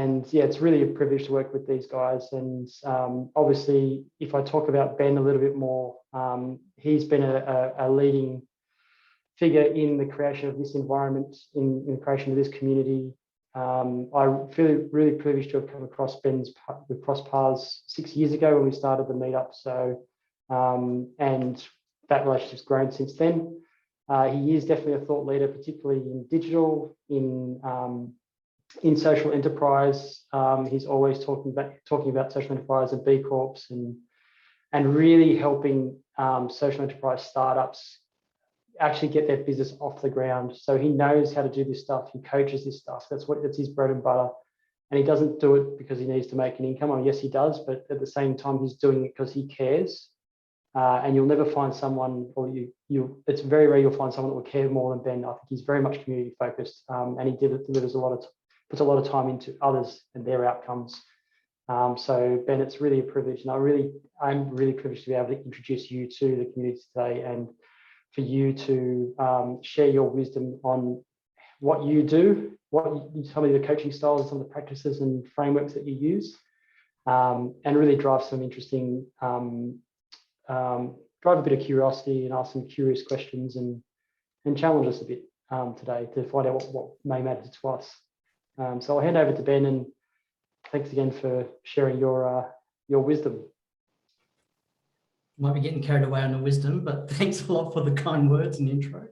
And yeah, it's really a privilege to work with these guys. And obviously, if I talk about Ben a little bit more, he's been a leading figure in the creation of this environment, in the creation of this community. I feel really privileged to have come across we crossed paths 6 years ago when we started the meetup. So, and that relationship's grown since then. He is definitely a thought leader, particularly in digital, in social enterprise. He's always talking about social enterprise and B Corps and really helping social enterprise startups actually get their business off the ground. So he knows how to do this stuff. He coaches this stuff. That's his bread and butter. And he doesn't do it because he needs to make an income. I mean, yes, he does, but at the same time, he's doing it because he cares. And you'll never find someone, or it's very rare you'll find someone that will care more than Ben. I think he's very much community focused, and he puts a lot of time into others and their outcomes. So Ben, it's really a privilege, and I'm really privileged to be able to introduce you to the community today, and for you to share your wisdom on what you do, some of the coaching styles, some of the practices and frameworks that you use, and really drive some interesting, drive a bit of curiosity and ask some curious questions and challenge us a bit today to find out what may matter to us. So I'll hand over to Ben, and thanks again for sharing your wisdom. Might be getting carried away on the wisdom, but thanks a lot for the kind words and intro.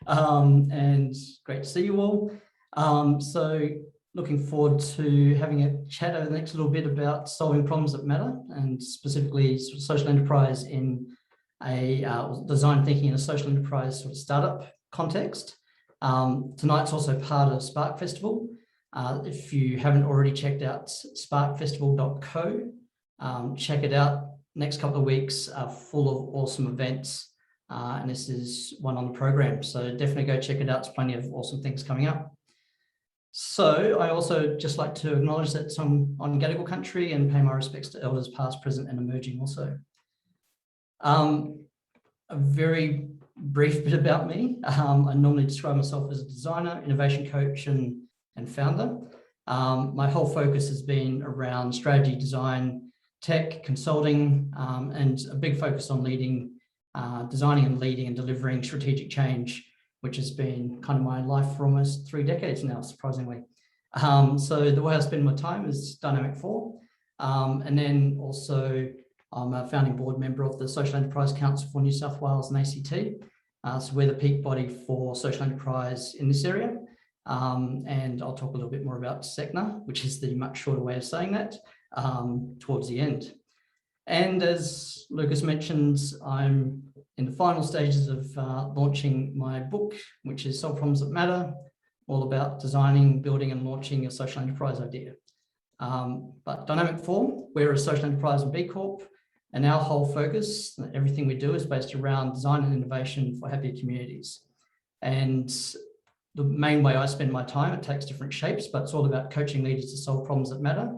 And great to see you all. So looking forward to having a chat over the next little bit about solving problems that matter, and specifically social enterprise in a design thinking in a social enterprise sort of startup context. Tonight's also part of Spark Festival. If you haven't already checked out sparkfestival.co, check it out. Next couple of weeks are full of awesome events, and this is one on the program. So definitely go check it out. There's plenty of awesome things coming up. So I also just like to acknowledge that I'm on Gadigal country and pay my respects to elders past, present and emerging also. A very brief bit about me. I normally describe myself as a designer, innovation coach and founder. My whole focus has been around strategy, design, tech, consulting, and a big focus on designing and leading and delivering strategic change, which has been kind of my life for almost 3 decades now, surprisingly. So the way I spend my time is Dynamic 4. And then also I'm a founding board member of the Social Enterprise Council for New South Wales and ACT. So we're the peak body for social enterprise in this area. And I'll talk a little bit more about SECNA, which is the much shorter way of saying that, towards the end. And as Lucas mentioned, I'm in the final stages of launching my book, which is Solve Problems That Matter, all about designing, building and launching a social enterprise idea. But Dynamic 4, we're a social enterprise and B Corp, and our whole focus, everything we do is based around design and innovation for happier communities. And the main way I spend my time, it takes different shapes, but it's all about coaching leaders to solve problems that matter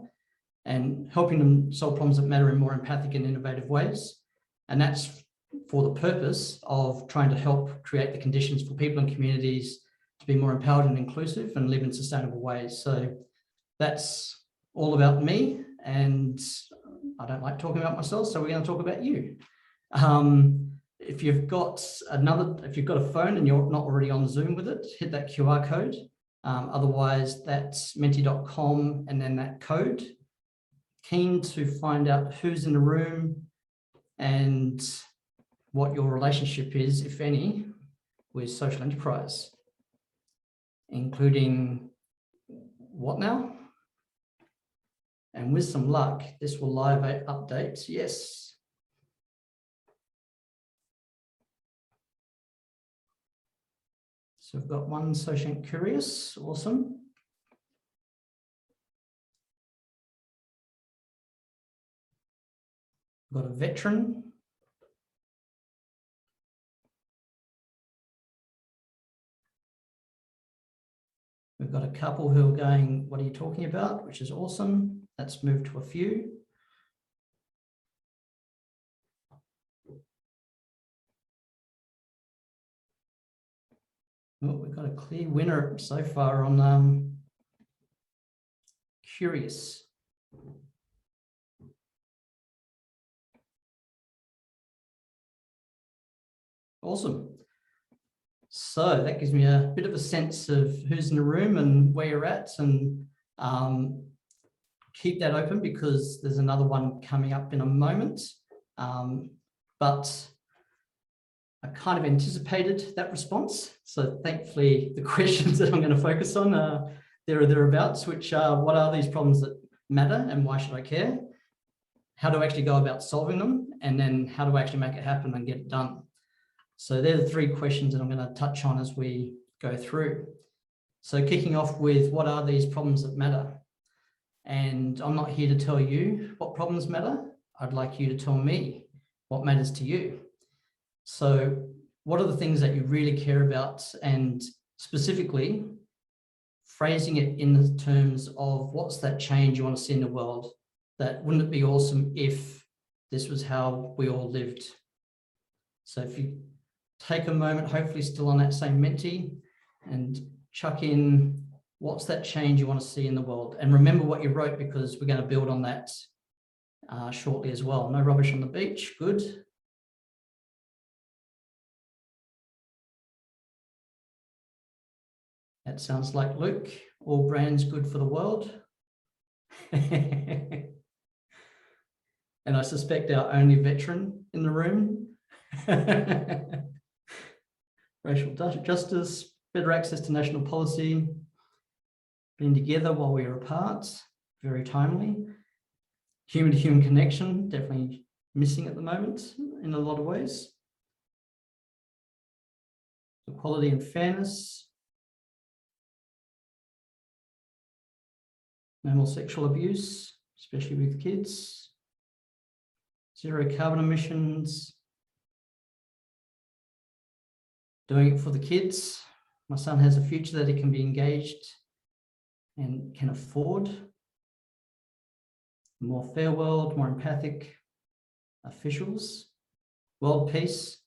and helping them solve problems that matter in more empathic and innovative ways. And that's for the purpose of trying to help create the conditions for people and communities to be more empowered and inclusive and live in sustainable ways. So that's all about me, and I don't like talking about myself, so we're going to talk about you. If you've got a phone and you're not already on Zoom with it, hit that QR code. Otherwise, that's menti.com and then that code. Keen to find out who's in the room and what your relationship is, if any, with social enterprise, including what now? And with some luck, this will live update. Yes. So we've got one social curious, awesome. We've got a veteran. We've got a couple who are going, what are you talking about? Which is awesome. Let's move to a few. Oh, we've got a clear winner so far on curious. Awesome. So that gives me a bit of a sense of who's in the room and where you're at, and keep that open because there's another one coming up in a moment. But I kind of anticipated that response. So thankfully, the questions that I'm going to focus on are there or thereabouts, which are, what are these problems that matter and why should I care? How do I actually go about solving them? And then how do I actually make it happen and get it done? So they're the three questions that I'm going to touch on as we go through. So kicking off with, what are these problems that matter? And I'm not here to tell you what problems matter. I'd like you to tell me what matters to you. So what are the things that you really care about, and specifically phrasing it in the terms of what's that change you want to see in the world? That wouldn't it be awesome if this was how we all lived? So if you take a moment, hopefully still on that same Menti, and chuck in what's that change you want to see in the world. And remember what you wrote, because we're going to build on that shortly as well. No rubbish on the beach, good. That sounds like Luke. All brands good for the world. And I suspect our only veteran in the room. Racial justice, better access to national policy, being together while we are apart, very timely. Human to human connection, definitely missing at the moment in a lot of ways. Equality and fairness. No more sexual abuse, especially with kids. Zero carbon emissions. Doing it for the kids. My son has a future that he can be engaged and can afford. A more fair world, more empathic officials. World peace,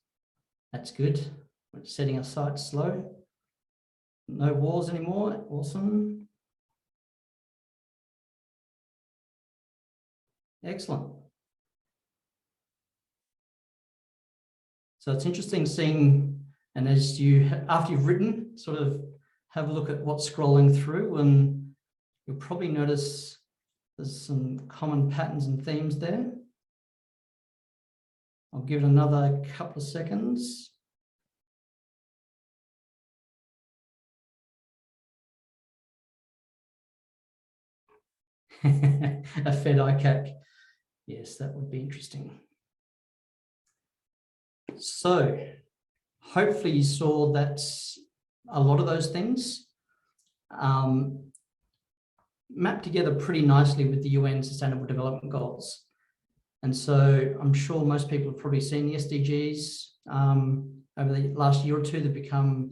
that's good. We're setting our sights slow. No wars anymore, awesome. Excellent. So it's interesting seeing, and as you, after you've written, sort of have a look at what's scrolling through, and you'll probably notice there's some common patterns and themes there. I'll give it another couple of seconds. A Fed ICAC. Yes, that would be interesting. So hopefully you saw that a lot of those things map together pretty nicely with the UN Sustainable Development Goals. And so I'm sure most people have probably seen the SDGs over the last year or two. They've become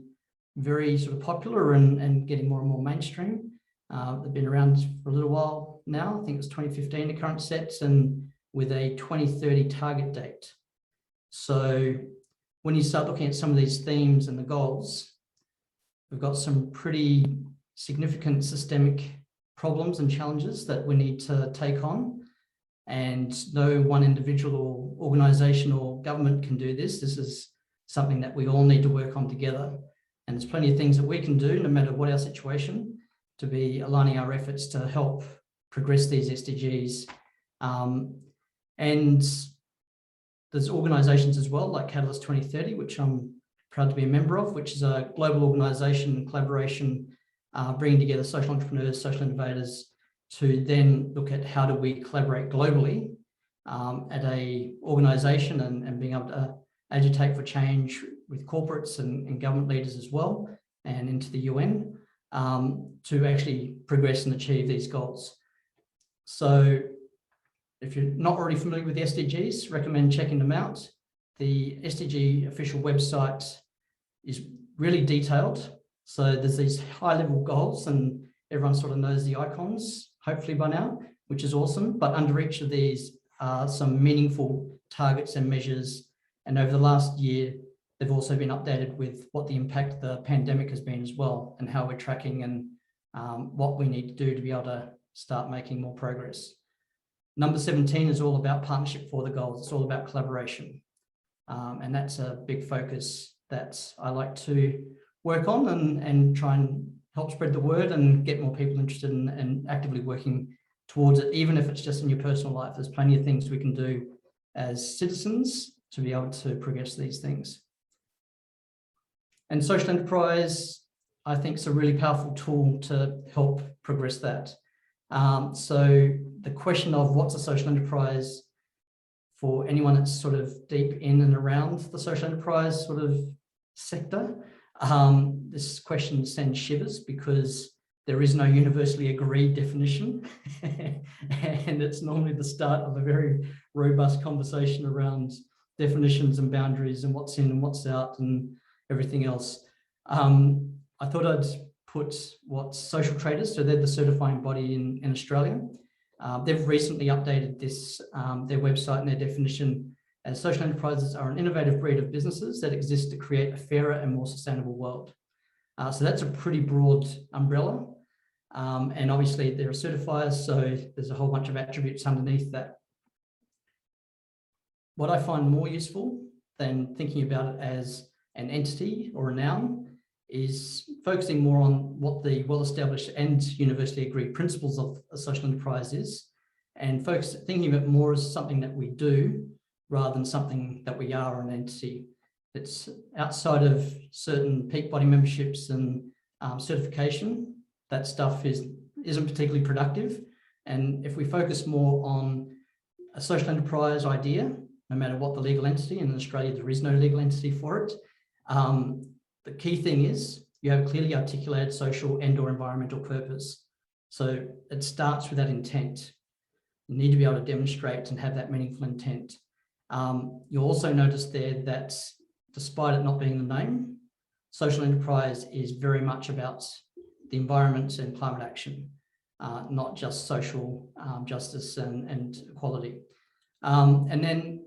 very sort of popular and getting more and more mainstream. They've been around for a little while now. I think it was 2015, the current sets, and with a 2030 target date. So when you start looking at some of these themes and the goals, we've got some pretty significant systemic problems and challenges that we need to take on. And no one individual or organisation or government can do this. This is something that we all need to work on together. And there's plenty of things that we can do, no matter what our situation, to be aligning our efforts to help progress these SDGs. And there's organisations as well, like Catalyst 2030, which I'm proud to be a member of, which is a global organisation and collaboration, bringing together social entrepreneurs, social innovators, to then look at how do we collaborate globally at a organisation and being able to agitate for change with corporates and government leaders as well, and into the UN, to actually progress and achieve these goals. So if you're not already familiar with the SDGs, recommend checking them out. The SDG official website is really detailed. So there's these high-level goals, and everyone sort of knows the icons, hopefully by now, which is awesome. But under each of these are some meaningful targets and measures. And over the last year, they've also been updated with what the impact of the pandemic has been as well, and how we're tracking and what we need to do to be able to start making more progress. Number 17 is all about partnership for the goals. It's all about collaboration. And that's a big focus that I like to work on and try and help spread the word and get more people interested in and actively working towards it, even if it's just in your personal life. There's plenty of things we can do as citizens to be able to progress these things. And social enterprise, I think, is a really powerful tool to help progress that. So the question of what's a social enterprise, for anyone that's sort of deep in and around the social enterprise sort of sector, this question sends shivers because there is no universally agreed definition. And it's normally the start of a very robust conversation around definitions and boundaries and what's in and what's out and everything else. I thought I'd put what's social traders, so they're the certifying body in Australia. They've recently updated this, their website and their definition as social enterprises are an innovative breed of businesses that exist to create a fairer and more sustainable world. So that's a pretty broad umbrella. And obviously they're a certifier, so there's a whole bunch of attributes underneath that. What I find more useful than thinking about it as an entity or a noun is focusing more on what the well-established and universally agreed principles of a social enterprise is, and thinking of it more as something that we do rather than something that we are, an entity. It's outside of certain peak body memberships and certification. That stuff isn't particularly productive. And if we focus more on a social enterprise idea, no matter what the legal entity, and in Australia there is no legal entity for it, the key thing is you have a clearly articulated social and/or environmental purpose. So it starts with that intent. You need to be able to demonstrate and have that meaningful intent. You'll also notice there that despite it not being the name, social enterprise is very much about the environment and climate action, not just social justice and equality. And then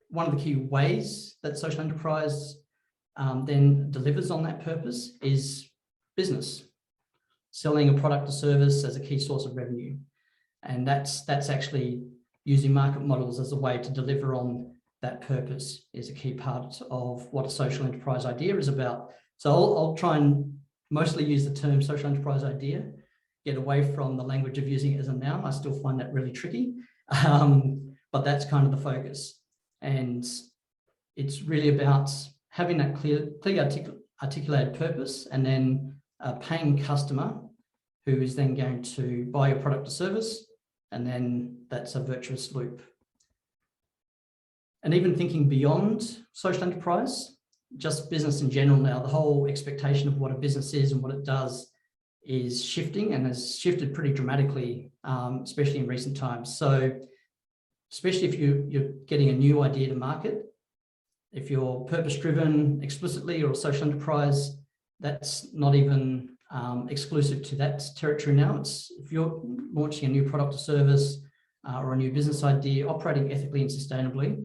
one of the key ways that social enterprise then delivers on that purpose is business, selling a product or service as a key source of revenue. And that's actually using market models as a way to deliver on that purpose is a key part of what a social enterprise idea is about. So I'll try and mostly use the term social enterprise idea, get away from the language of using it as a noun. I still find that really tricky, but that's kind of the focus. And it's really about having that clearly articulated purpose, and then a paying customer who is then going to buy your product or service, and then that's a virtuous loop. And even thinking beyond social enterprise, just business in general now, the whole expectation of what a business is and what it does is shifting, and has shifted pretty dramatically, especially in recent times. So especially if you're getting a new idea to market, if you're purpose-driven explicitly or a social enterprise, that's not even exclusive to that territory now. It's if you're launching a new product or service or a new business idea, operating ethically and sustainably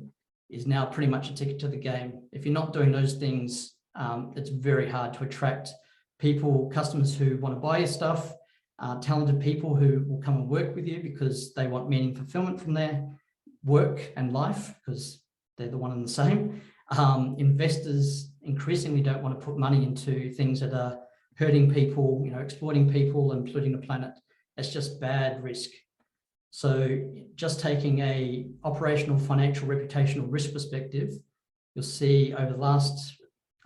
is now pretty much a ticket to the game. If you're not doing those things, it's very hard to attract people, customers who want to buy your stuff, talented people who will come and work with you because they want meaning, fulfillment from their work and life, because they're the one and the same. Investors increasingly don't want to put money into things that are hurting people, exploiting people and polluting the planet. That's just bad risk. So just taking a operational, financial, reputational risk perspective, you'll see over the last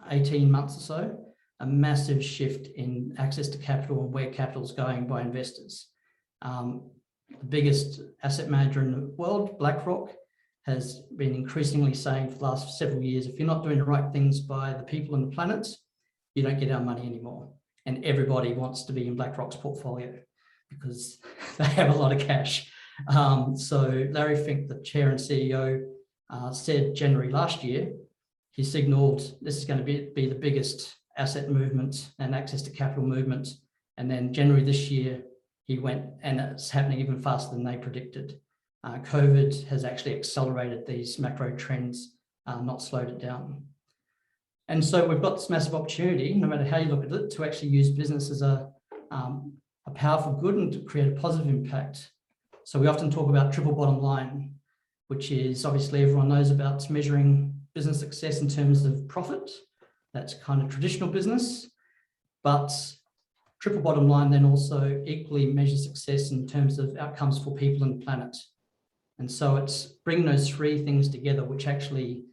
18 months or so, a massive shift in access to capital and where capital is going by investors. The biggest asset manager in the world, BlackRock, has been increasingly saying for the last several years, if you're not doing the right things by the people and the planet, you don't get our money anymore. And everybody wants to be in BlackRock's portfolio because they have a lot of cash. So Larry Fink, the chair and CEO, said January last year, he signaled this is going to be the biggest asset movement and access to capital movement. And then January this year, he went, and it's happening even faster than they predicted. COVID has actually accelerated these macro trends, not slowed it down. And so we've got this massive opportunity, no matter how you look at it, to actually use business as a a powerful good and to create a positive impact. So we often talk about triple bottom line, which is obviously everyone knows about measuring business success in terms of profit. That's kind of traditional business, but triple bottom line then also equally measures success in terms of outcomes for people and the planet. And so it's bringing those three things together, which actually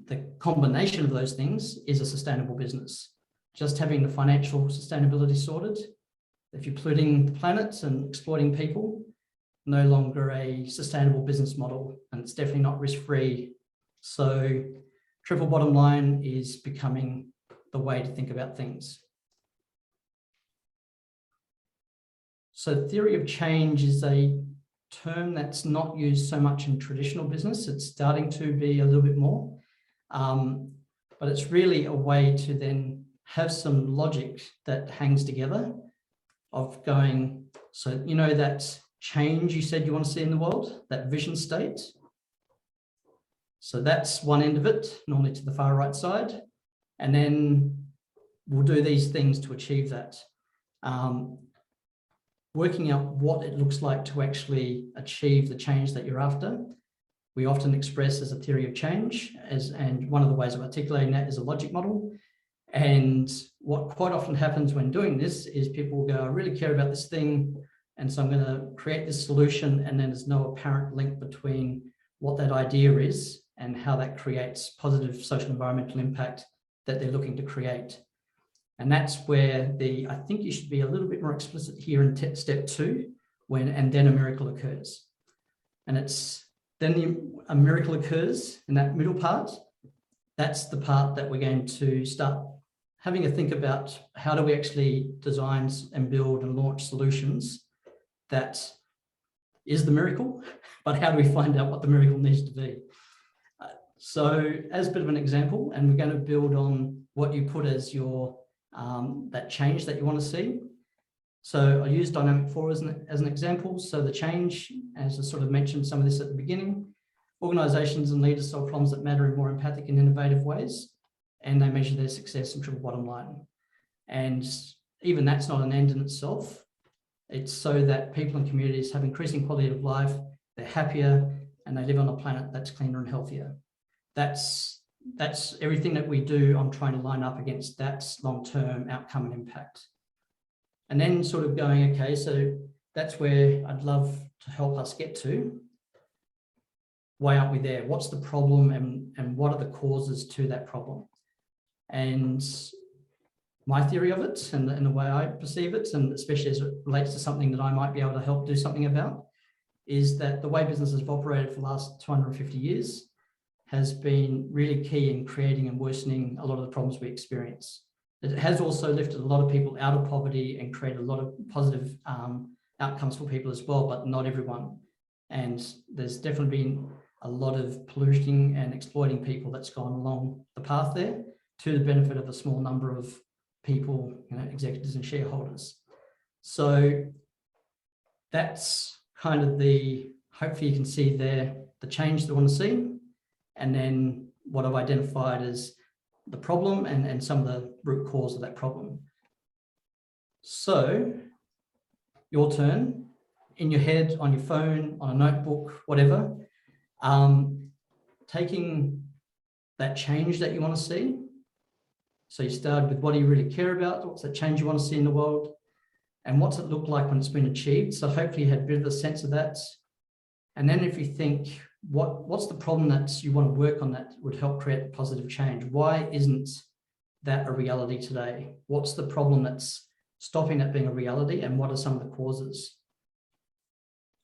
the combination of those things is a sustainable business. Just having the financial sustainability sorted, if you're polluting the planet and exploiting people, no longer a sustainable business model, and it's definitely not risk-free. So triple bottom line is becoming the way to think about things. So theory of change is a term that's not used so much in traditional business. It's starting to be a little bit more, but it's really a way to then have some logic that hangs together of going, so you know that change you said you want to see in the world, that vision state. So that's one end of it, normally to the far right side. And then we'll do these things to achieve that. Working out what it looks like to actually achieve the change that you're after. We often express as a theory of change, and one of the ways of articulating that is a logic model. And what quite often happens when doing this is people will go, I really care about this thing, and so I'm going to create this solution, and then there's no apparent link between what that idea is and how that creates positive social environmental impact that they're looking to create. And that's where I think you should be a little bit more explicit here in step 2, and then a miracle occurs. And it's then a miracle occurs in that middle part. That's the part that we're going to start having a think about. How do we actually design and build and launch solutions that is the miracle, but how do we find out what the miracle needs to be? So as a bit of an example, and we're going to build on what you put as your that change that you want to see. So I use dynamic 4 as an example. So the change, as I sort of mentioned some of this at the beginning, organizations and leaders solve problems that matter in more empathic and innovative ways, and they measure their success in triple bottom line. And even that's not an end in itself. It's so that people and communities have increasing quality of life, they're happier, and they live on a planet that's cleaner and healthier. That's everything that we do on trying to line up against that long-term outcome and impact. And then sort of going, okay, so that's where I'd love to help us get to. Why aren't we there? What's the problem, and what are the causes to that problem? And my theory of it and the way I perceive it, and especially as it relates to something that I might be able to help do something about, is that the way businesses have operated for the last 250 years has been really key in creating and worsening a lot of the problems we experience. It has also lifted a lot of people out of poverty and created a lot of positive outcomes for people as well, but not everyone. And there's definitely been a lot of polluting and exploiting people that's gone along the path there to the benefit of a small number of people, executives and shareholders. So that's kind of hopefully you can see there, the change that I want to see, and then what I've identified as the problem and some of the root cause of that problem. So your turn, in your head, on your phone, on a notebook, whatever, taking that change that you want to see. So you started with what do you really care about? What's that change you want to see in the world? And what's it look like when it's been achieved? So hopefully you had a bit of a sense of that. And then if you think, what's the problem that you want to work on that would help create positive change? Why isn't that a reality today? What's the problem that's stopping that being a reality? And what are some of the causes?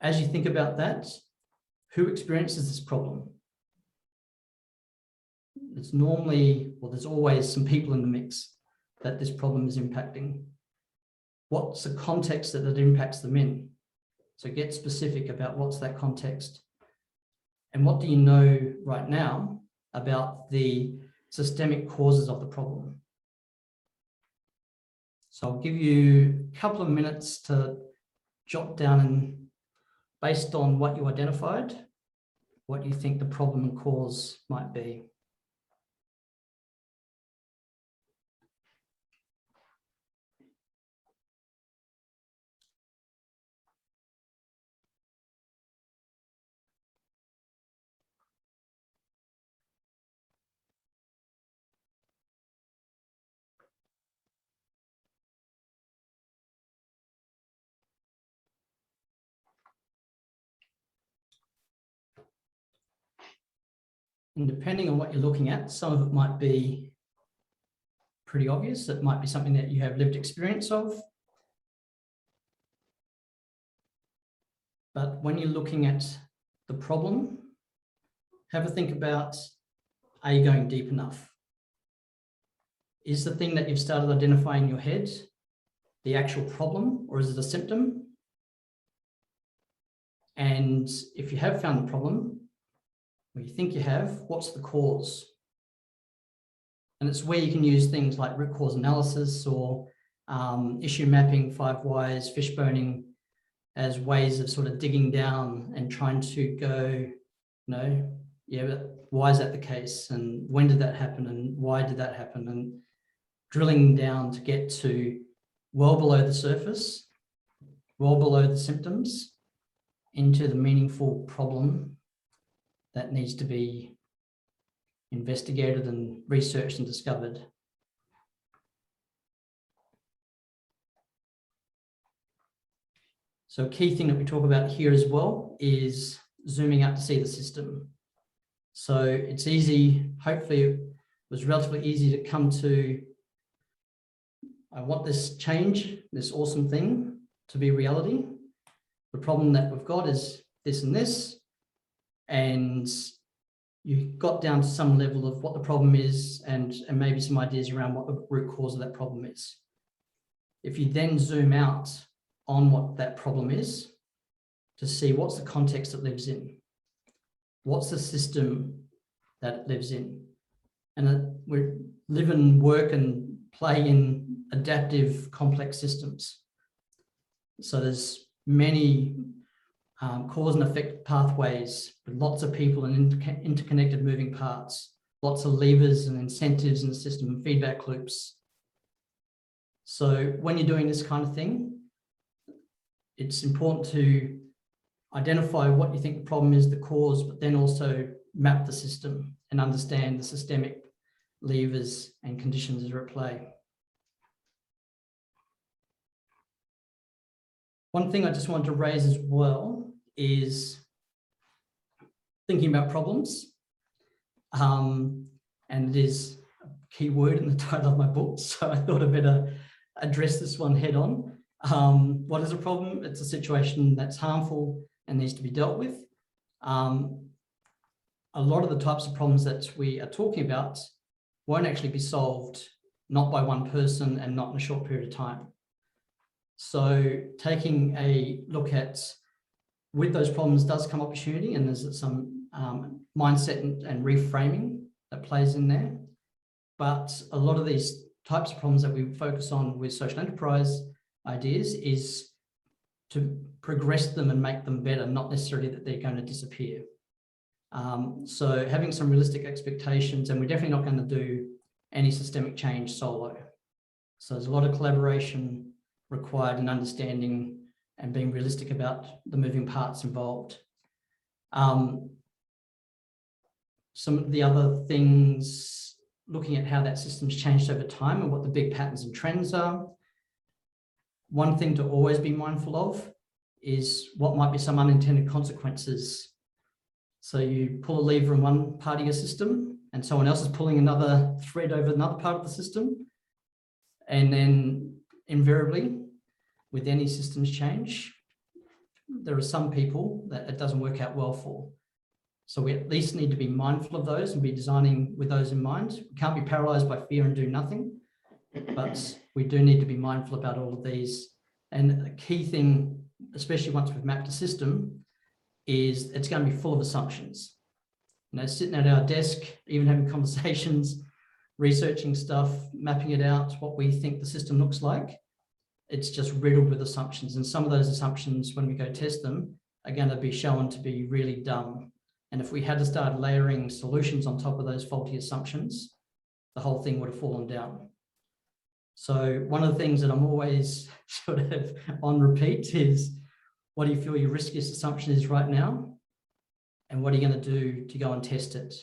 As you think about that, who experiences this problem? It's normally, well, there's always some people in the mix that this problem is impacting. What's the context that it impacts them in? So get specific about what's that context. And what do you know right now about the systemic causes of the problem? So I'll give you a couple of minutes to jot down, and based on what you identified, what you think the problem and cause might be. And depending on what you're looking at, some of it might be pretty obvious. It might be something that you have lived experience of. But when you're looking at the problem, have a think about, are you going deep enough? Is the thing that you've started identifying in your head the actual problem, or is it a symptom? And if you have found the problem, or you think you have, what's the cause? And it's where you can use things like root cause analysis or issue mapping, 5 whys, fishboning, as ways of sort of digging down and trying to go, yeah, but why is that the case? And when did that happen? And why did that happen? And drilling down to get to well below the surface, well below the symptoms, into the meaningful problem that needs to be investigated and researched and discovered. So a key thing that we talk about here as well is zooming out to see the system. So it's easy, hopefully it was relatively easy to come to, I want this change, this awesome thing to be reality. The problem that we've got is this and this, and you got down to some level of what the problem is and maybe some ideas around what the root cause of that problem is. If you then zoom out on what that problem is to see what's the context it lives in, what's the system that it lives in. And we live and work and play in adaptive, complex systems. So there's many cause and effect pathways with lots of people and interconnected moving parts, lots of levers and incentives in the system and feedback loops. So when you're doing this kind of thing, it's important to identify what you think the problem is, the cause, but then also map the system and understand the systemic levers and conditions that are at play. One thing I just wanted to raise as well is thinking about problems. And it is a key word in the title of my book, so I thought I'd better address this one head on. What is a problem? It's a situation that's harmful and needs to be dealt with. A lot of the types of problems that we are talking about won't actually be solved, not by one person and not in a short period of time. So taking a look at, with those problems does come opportunity, and there's some mindset and reframing that plays in there. But a lot of these types of problems that we focus on with social enterprise ideas is to progress them and make them better, not necessarily that they're going to disappear. So having some realistic expectations, and we're definitely not going to do any systemic change solo. So there's a lot of collaboration required in understanding and being realistic about the moving parts involved. Some of the other things, looking at how that system's changed over time and what the big patterns and trends are. One thing to always be mindful of is what might be some unintended consequences. So you pull a lever in one part of your system and someone else is pulling another thread over another part of the system. And then invariably, with any systems change, there are some people that it doesn't work out well for. So we at least need to be mindful of those and be designing with those in mind. We can't be paralyzed by fear and do nothing, but we do need to be mindful about all of these. And a key thing, especially once we've mapped a system, is it's going to be full of assumptions. You know, sitting at our desk, even having conversations, researching stuff, mapping it out, what we think the system looks like, it's just riddled with assumptions. And some of those assumptions, when we go test them, are going to be shown to be really dumb. And if we had to start layering solutions on top of those faulty assumptions, the whole thing would have fallen down. So one of the things that I'm always sort of on repeat is, what do you feel your riskiest assumption is right now? And what are you going to do to go and test it?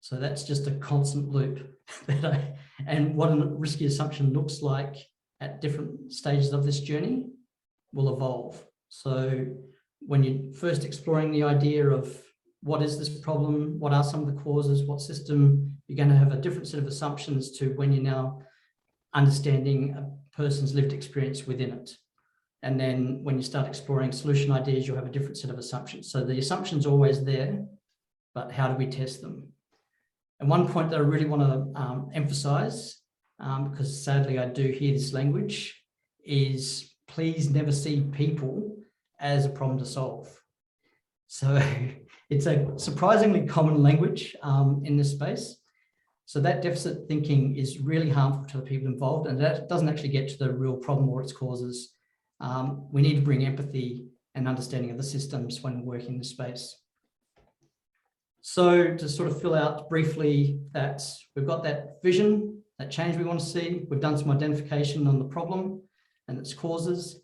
So that's just a constant loop. And what a risky assumption looks like at different stages of this journey will evolve. So when you're first exploring the idea of what is this problem? What are some of the causes? What system? You're going to have a different set of assumptions to when you're now understanding a person's lived experience within it. And then when you start exploring solution ideas, you'll have a different set of assumptions. So the assumption's always there, but how do we test them? And one point that I really want to emphasize, because sadly I do hear this language, is please never see people as a problem to solve. So it's a surprisingly common language in this space. So that deficit thinking is really harmful to the people involved, and that doesn't actually get to the real problem or its causes. We need to bring empathy and understanding of the systems when working in this space. So to sort of fill out briefly that we've got that vision, that change we want to see, we've done some identification on the problem and its causes.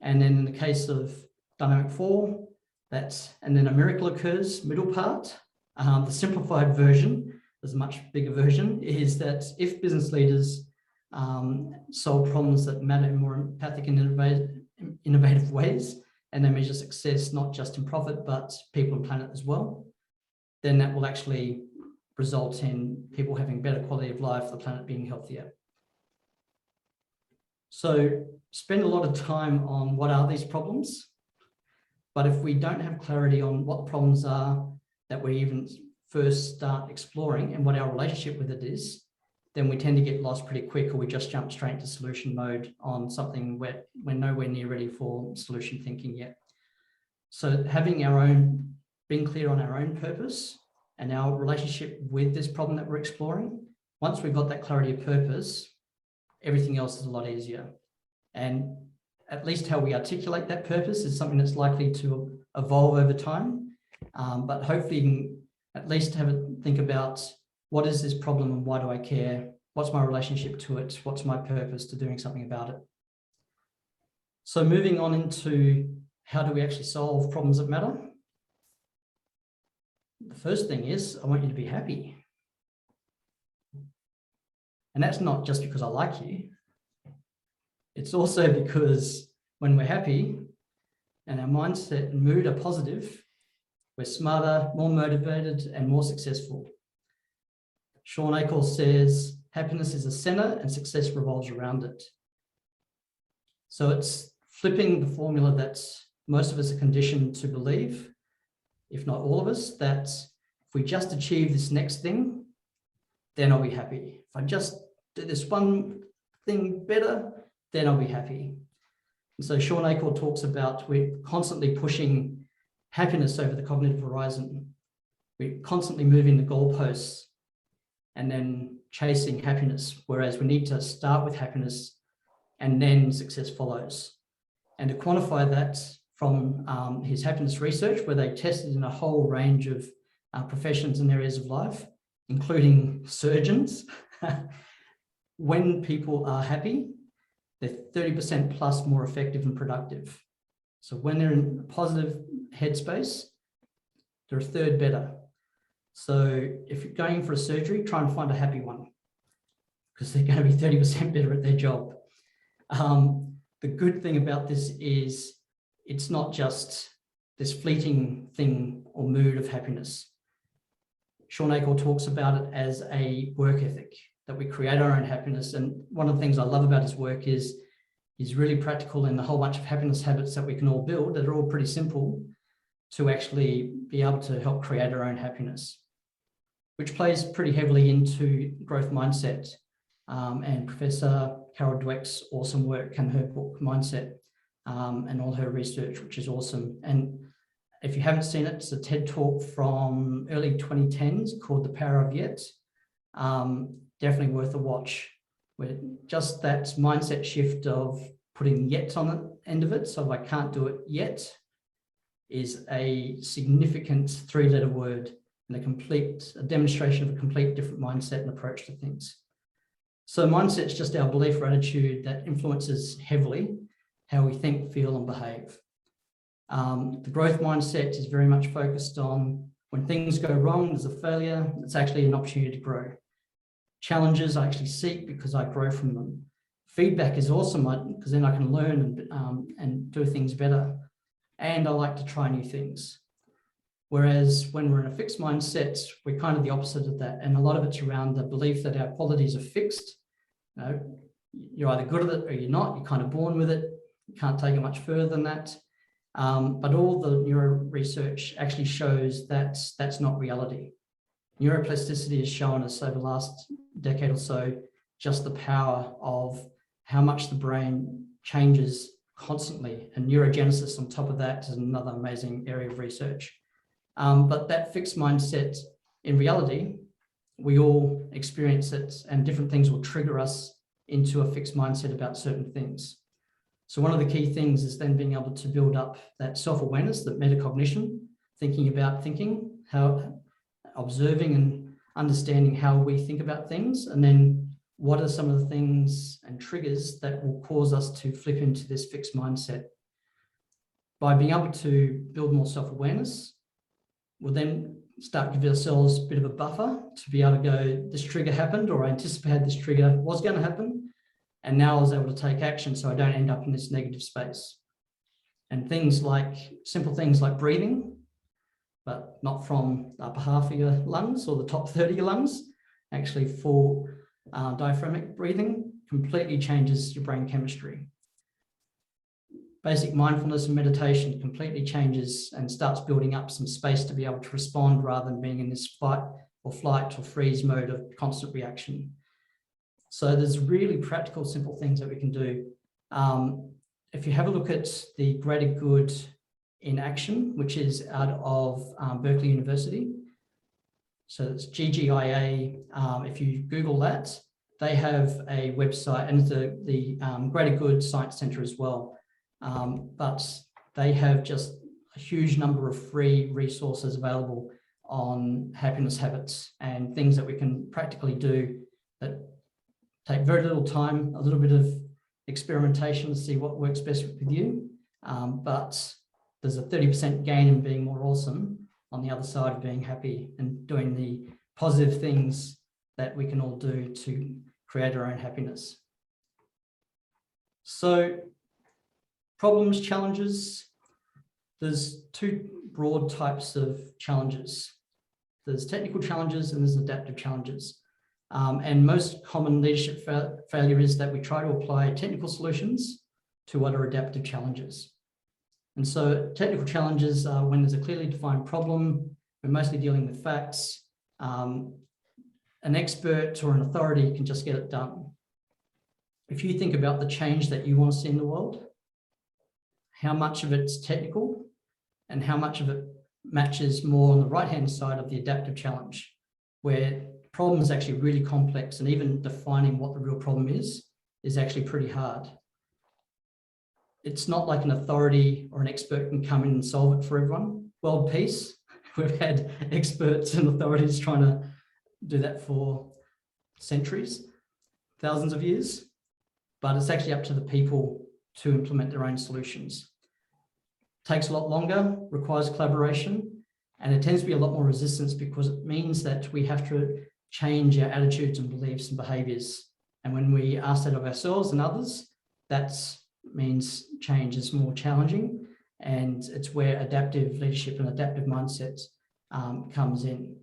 And then in the case of dynamic 4, and then a miracle occurs, middle part. The simplified version, there's a much bigger version, is that if business leaders solve problems that matter in more empathic and innovative ways, and they measure success not just in profit, but people and planet as well, then that will actually result in people having better quality of life, the planet being healthier. So spend a lot of time on what are these problems, but if we don't have clarity on what the problems are that we even first start exploring and what our relationship with it is, then we tend to get lost pretty quick, or we just jump straight into solution mode on something where we're nowhere near ready for solution thinking yet. So being clear on our own purpose and our relationship with this problem that we're exploring, once we've got that clarity of purpose, everything else is a lot easier. And at least how we articulate that purpose is something that's likely to evolve over time. But hopefully you can at least think about, what is this problem and why do I care? What's my relationship to it? What's my purpose to doing something about it? So moving on into how do we actually solve problems that matter? The first thing is, I want you to be happy. And that's not just because I like you. It's also because when we're happy and our mindset and mood are positive, we're smarter, more motivated, and more successful. Sean Akel says, happiness is a center and success revolves around it. So it's flipping the formula that most of us are conditioned to believe, if not all of us, that if we just achieve this next thing, then I'll be happy. If I just do this one thing better, then I'll be happy. And so Sean Akel talks about we're constantly pushing happiness over the cognitive horizon. We're constantly moving the goalposts and then chasing happiness, whereas we need to start with happiness and then success follows. And to quantify that from his happiness research, where they tested in a whole range of professions and areas of life, including surgeons, when people are happy, they're 30% plus more effective and productive. So when they're in a positive headspace, they're a third better. So if you're going for a surgery, try and find a happy one, because they're going to be 30% better at their job. The good thing about this is it's not just this fleeting thing or mood of happiness. Sean Akel talks about it as a work ethic, that we create our own happiness. And one of the things I love about his work is he's really practical in the whole bunch of happiness habits that we can all build that are all pretty simple to actually be able to help create our own happiness, which plays pretty heavily into growth mindset. And Professor Carol Dweck's awesome work and her book Mindset and all her research, which is awesome. And if you haven't seen it, it's a TED talk from early 2010s called The Power of Yet. Definitely worth a watch. Where just that mindset shift of putting yet on the end of it, so I can't do it yet, is a significant 3-letter word and a demonstration of a complete different mindset and approach to things. So mindset is just our belief or attitude that influences heavily how we think, feel, and behave. The growth mindset is very much focused on when things go wrong, there's a failure, it's actually an opportunity to grow. Challenges I actually seek because I grow from them. Feedback is awesome because then I can learn and do things better. And I like to try new things. Whereas when we're in a fixed mindset, we're kind of the opposite of that. And a lot of it's around the belief that our qualities are fixed. You know, you're either good at it or you're not. You're kind of born with it. You can't take it much further than that. But all the neuro research actually shows that that's not reality. Neuroplasticity has shown us over the last decade or so just the power of how much the brain changes constantly, and neurogenesis on top of that is another amazing area of research. But that fixed mindset, in reality, we all experience it, and different things will trigger us into a fixed mindset about certain things. So one of the key things is then being able to build up that self-awareness, that metacognition, thinking about thinking, how observing and understanding how we think about things, and then what are some of the things and triggers that will cause us to flip into this fixed mindset. By being able to build more self-awareness, we'll then start giving ourselves a bit of a buffer to be able to go, this trigger happened, or I anticipated this trigger was going to happen, and now I was able to take action so I don't end up in this negative space. And things like, simple things like breathing, but not from the upper half of your lungs or the top third of your lungs, actually full diaphragmatic breathing completely changes your brain chemistry. Basic mindfulness and meditation completely changes and starts building up some space to be able to respond rather than being in this fight or flight or freeze mode of constant reaction. So there's really practical, simple things that we can do. If you have a look at the greater good in action, which is out of Berkeley University, so it's GGIA. If you Google that, they have a website, and the Greater Good Science Centre as well. But they have just a huge number of free resources available on happiness habits and things that we can practically do that take very little time, a little bit of experimentation to see what works best with you. But there's a 30% gain in being more awesome on the other side of being happy and doing the positive things that we can all do to create our own happiness. So problems, challenges, there's two broad types of challenges. There's technical challenges and there's adaptive challenges. And most common leadership failure is that we try to apply technical solutions to what are adaptive challenges. And so technical challenges are when there's a clearly defined problem, we're mostly dealing with facts. An expert or an authority can just get it done. If you think about the change that you want to see in the world, how much of it's technical and how much of it matches more on the right-hand side of the adaptive challenge, where the problem is actually really complex, and even defining what the real problem is actually pretty hard. It's not like an authority or an expert can come in and solve it for everyone. World peace, we've had experts and authorities trying to do that for centuries, thousands of years, but it's actually up to the people to implement their own solutions. Takes a lot longer, requires collaboration, and it tends to be a lot more resistance because it means that we have to change our attitudes and beliefs and behaviors. And when we ask that of ourselves and others, that means change is more challenging, and it's where adaptive leadership and adaptive mindset comes in.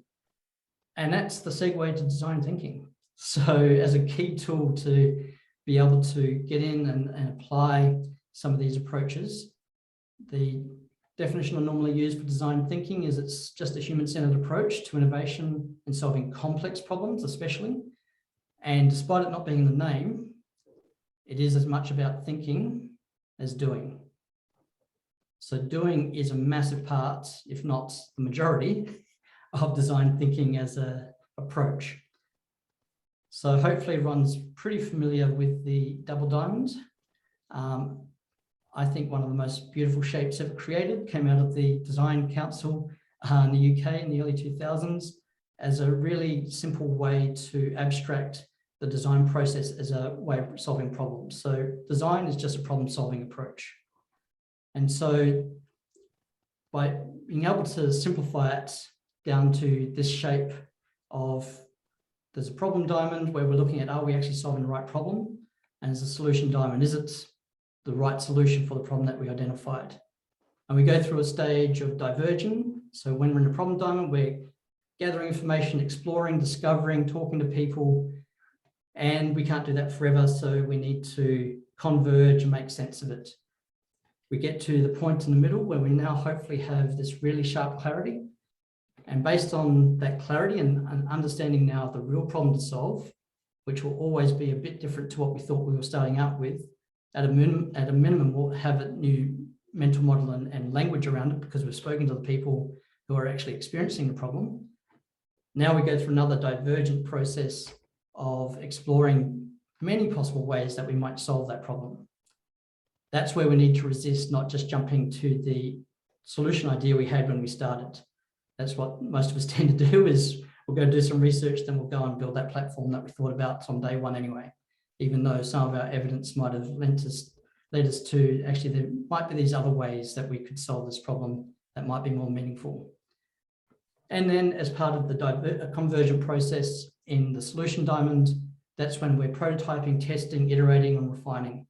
And that's the segue to design thinking. So as a key tool to be able to get in and apply some of these approaches, the definition I normally use for design thinking is it's just a human-centered approach to innovation and solving complex problems, especially. And despite it not being in the name, it is as much about thinking as doing. So doing is a massive part, if not the majority, of design thinking as an approach. So hopefully everyone's pretty familiar with the double diamond. I think one of the most beautiful shapes ever created came out of the Design Council in the UK in the early 2000s as a really simple way to abstract the design process as a way of solving problems. So design is just a problem-solving approach. And so by being able to simplify it down to this shape of, there's a problem diamond where we're looking at, are we actually solving the right problem? And there's a solution diamond, is it the right solution for the problem that we identified? And we go through a stage of diverging So when we're in a problem diamond, we're gathering information, exploring, discovering, talking to people, and we can't do that forever. So we need to converge and make sense of it. We get to the point in the middle where we now hopefully have this really sharp clarity. And based on that clarity and understanding now the real problem to solve, which will always be a bit different to what we thought we were starting out with, at a minimum, we'll have a new mental model and language around it because we've spoken to the people who are actually experiencing the problem. Now we go through another divergent process of exploring many possible ways that we might solve that problem. That's where we need to resist not just jumping to the solution idea we had when we started. That's what most of us tend to do, is we'll go do some research, then we'll go and build that platform that we thought about on day one anyway, even though some of our evidence might have led us to actually there might be these other ways that we could solve this problem that might be more meaningful. And then as part of the conversion process in the solution diamond, that's when we're prototyping, testing, iterating, and refining.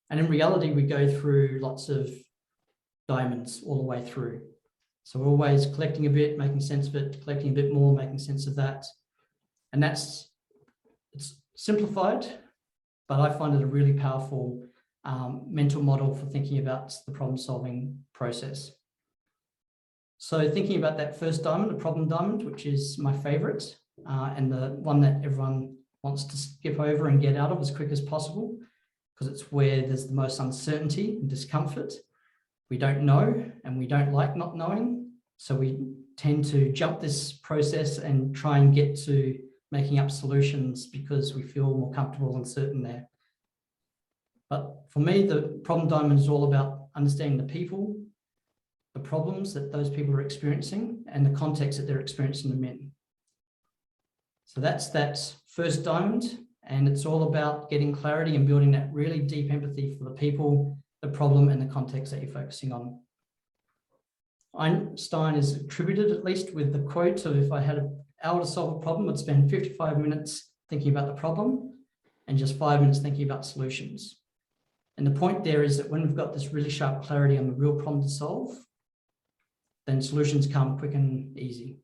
And in reality, we go through lots of diamonds all the way through. So we're always collecting a bit, making sense of it, collecting a bit more, making sense of that. And it's simplified, but I find it a really powerful mental model for thinking about the problem-solving process. So thinking about that first diamond, the problem diamond, which is my favorite, and the one that everyone wants to skip over and get out of as quick as possible, because it's where there's the most uncertainty and discomfort. We don't know, and we don't like not knowing. So we tend to jump this process and try and get to making up solutions because we feel more comfortable and certain there. But for me, the problem diamond is all about understanding the people, the problems that those people are experiencing, and the context that they're experiencing them in. So that's that first diamond, and it's all about getting clarity and building that really deep empathy for the people, the problem, and the context that you're focusing on. Einstein is attributed, at least, with the quote of, if I had an hour to solve a problem, I'd spend 55 minutes thinking about the problem and just 5 minutes thinking about solutions. And the point there is that when we've got this really sharp clarity on the real problem to solve, then solutions come quick and easy.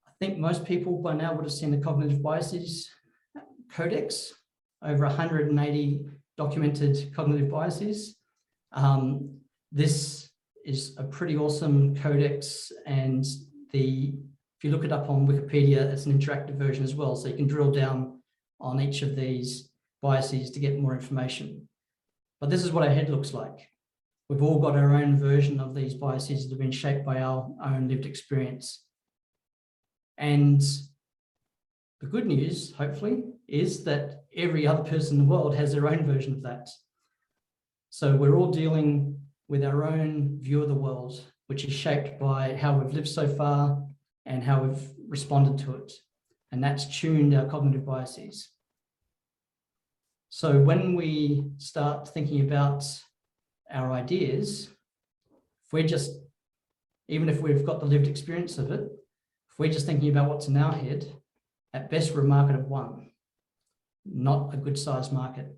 I think most people by now would have seen the Cognitive Biases Codex, over 180 documented cognitive biases. This is a pretty awesome codex, and if you look it up on Wikipedia, it's an interactive version as well, so you can drill down on each of these biases to get more information. But this is what our head looks like. We've all got our own version of these biases that have been shaped by our own lived experience. And the good news, hopefully, is that every other person in the world has their own version of that. So we're all dealing with our own view of the world, which is shaped by how we've lived so far and how we've responded to it. And that's tuned our cognitive biases. So when we start thinking about our ideas, even if we've got the lived experience of it, if we're just thinking about what's in our head, at best we're a market of one, not a good sized market.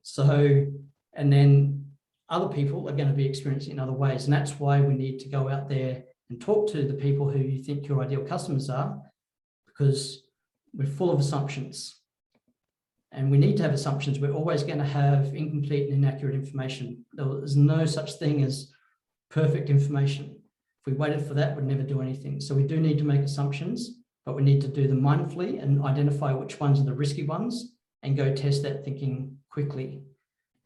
So, and then other people are going to be experiencing in other ways. And that's why we need to go out there and talk to the people who you think your ideal customers are, because we're full of assumptions. And we need to have assumptions. We're always going to have incomplete and inaccurate information. There's no such thing as perfect information. If we waited for that, we'd never do anything. So we do need to make assumptions, but we need to do them mindfully and identify which ones are the risky ones and go test that thinking quickly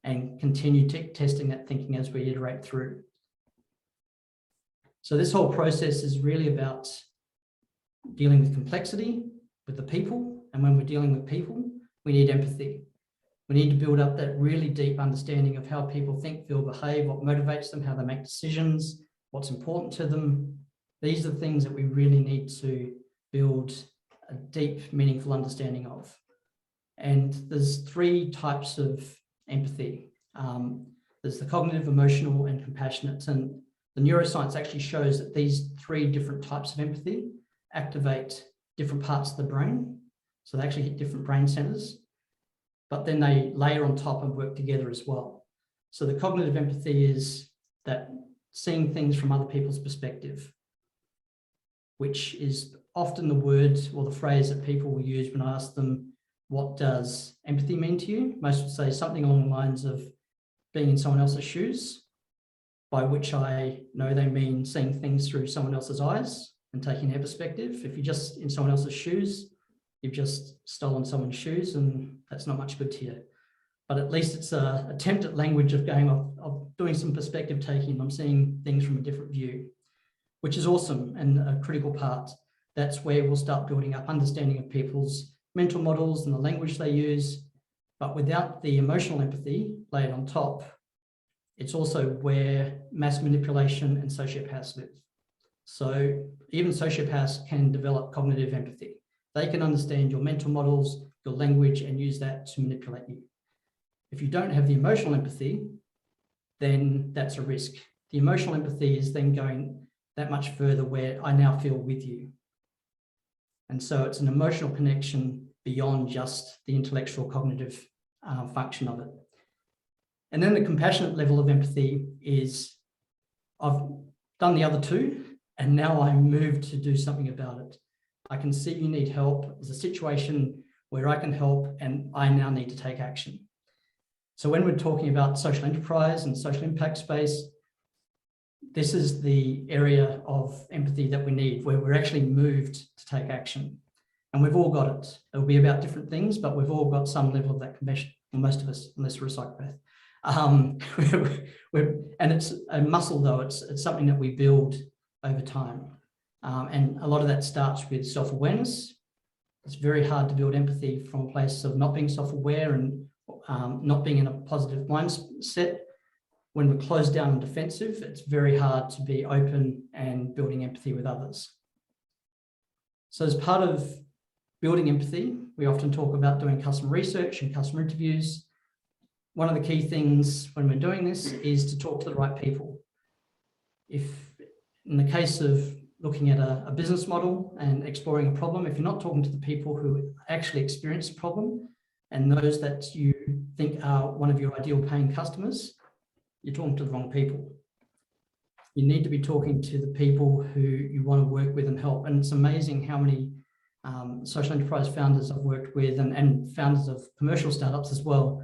and continue testing that thinking as we iterate through. So this whole process is really about dealing with complexity, with the people. And when we're dealing with people, we need empathy. We need to build up that really deep understanding of how people think, feel, behave, what motivates them, how they make decisions, what's important to them. These are things that we really need to build a deep, meaningful understanding of. And there's three types of empathy. There's the cognitive, emotional, and compassionate. And the neuroscience actually shows that these three different types of empathy activate different parts of the brain. So they actually hit different brain centers, but then they layer on top and work together as well. So the cognitive empathy is that seeing things from other people's perspective, which is often the word or the phrase that people will use when I ask them, what does empathy mean to you? Most would say something along the lines of being in someone else's shoes, by which I know they mean seeing things through someone else's eyes and taking their perspective. If you're just in someone else's shoes, you've just stolen someone's shoes, and that's not much good to you. But at least it's an attempt at language of going of doing some perspective taking. I'm seeing things from a different view, which is awesome and a critical part. That's where we'll start building up understanding of people's mental models and the language they use. But without the emotional empathy laid on top, it's also where mass manipulation and sociopaths live. So even sociopaths can develop cognitive empathy. They can understand your mental models, your language, and use that to manipulate you. If you don't have the emotional empathy, then that's a risk. The emotional empathy is then going that much further, where I now feel with you. And so it's an emotional connection beyond just the intellectual cognitive function of it. And then the compassionate level of empathy is, I've done the other two, and now I'm moved to do something about it. I can see you need help. There's a situation where I can help, and I now need to take action. So when we're talking about social enterprise and social impact space, this is the area of empathy that we need, where we're actually moved to take action. And we've all got it. It'll be about different things, but we've all got some level of that compassion, well, most of us, unless we're a psychopath. And it's a muscle, though. It's something that we build over time. And a lot of that starts with self-awareness. It's very hard to build empathy from a place of not being self-aware and not being in a positive mindset. When we're closed down and defensive, it's very hard to be open and building empathy with others. So as part of building empathy, we often talk about doing customer research and customer interviews. One of the key things when we're doing this is to talk to the right people. If in the case of looking at a business model and exploring a problem, if you're not talking to the people who actually experience the problem and those that you think are one of your ideal paying customers, you're talking to the wrong people. You need to be talking to the people who you want to work with and help. And it's amazing how many social enterprise founders I've worked with, and founders of commercial startups as well,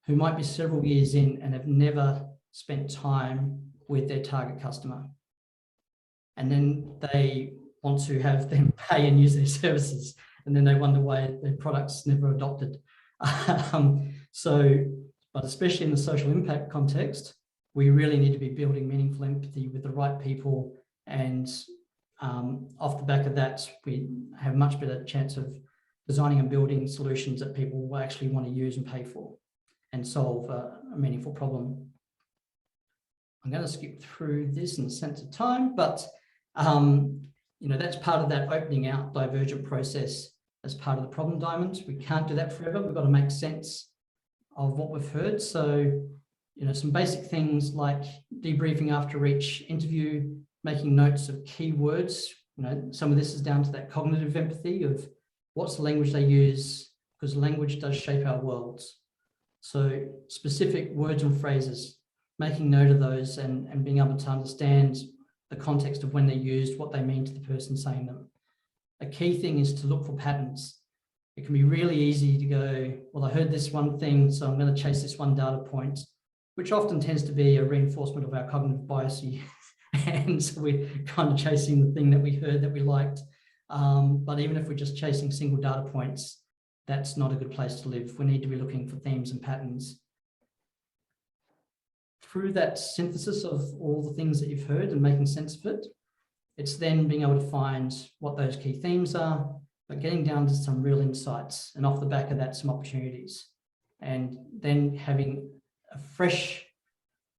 who might be several years in and have never spent time with their target customer. And then they want to have them pay and use their services. And then they wonder why their product's never adopted. But especially in the social impact context, we really need to be building meaningful empathy with the right people. And off the back of that, we have a much better chance of designing and building solutions that people will actually want to use and pay for and solve a meaningful problem. I'm going to skip through this in the sense of time, but that's part of that opening out divergent process as part of the problem diamond. We can't do that forever. We've got to make sense of what we've heard. So, some basic things like debriefing after each interview, making notes of keywords. Some of this is down to that cognitive empathy of what's the language they use, because language does shape our worlds. So specific words and phrases, making note of those and being able to understand the context of when they're used, what they mean to the person saying them. A key thing is to look for patterns. It can be really easy to go, well, I heard this one thing, so I'm going to chase this one data point, which often tends to be a reinforcement of our cognitive bias. And so we're kind of chasing the thing that we heard that we liked. But even if we're just chasing single data points, that's not a good place to live. We need to be looking for themes and patterns. Through that synthesis of all the things that you've heard and making sense of it, it's then being able to find what those key themes are, but getting down to some real insights, and off the back of that, some opportunities. And then having a fresh,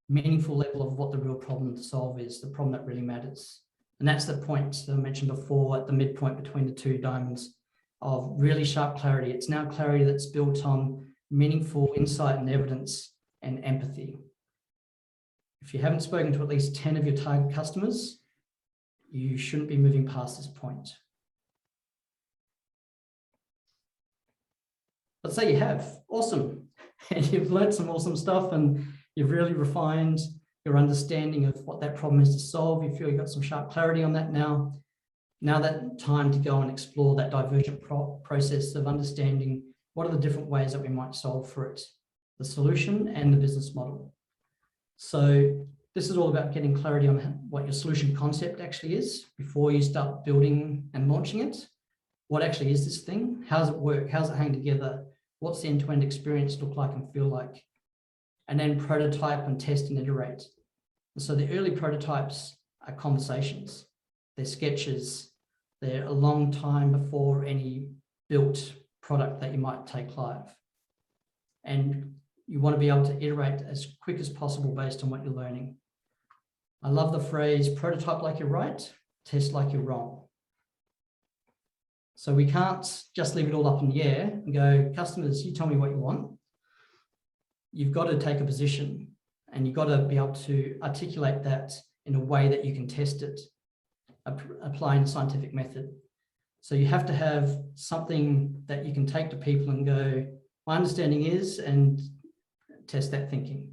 meaningful level of what the real problem to solve is, the problem that really matters. And that's the point that I mentioned before at the midpoint between the two diamonds of really sharp clarity. It's now clarity that's built on meaningful insight and evidence and empathy. If you haven't spoken to at least 10 of your target customers, you shouldn't be moving past this point. Let's say you have, awesome. And you've learned some awesome stuff and you've really refined your understanding of what that problem is to solve. You feel you've got some sharp clarity on that now. Now that time to go and explore that divergent process of understanding what are the different ways that we might solve for it, the solution and the business model. So this is all about getting clarity on what your solution concept actually is before you start building and launching it. What actually is this thing? How does it work? How does it hang together? What's the end-to-end experience look like and feel like? And then prototype and test and iterate. And so the early prototypes are conversations. They're sketches. They're a long time before any built product that you might take live. And you want to be able to iterate as quick as possible based on what you're learning. I love the phrase, prototype like you're right, test like you're wrong. So we can't just leave it all up in the air and go, customers, you tell me what you want. You've got to take a position and you've got to be able to articulate that in a way that you can test it, applying the scientific method. So you have to have something that you can take to people and go, my understanding is, and test that thinking.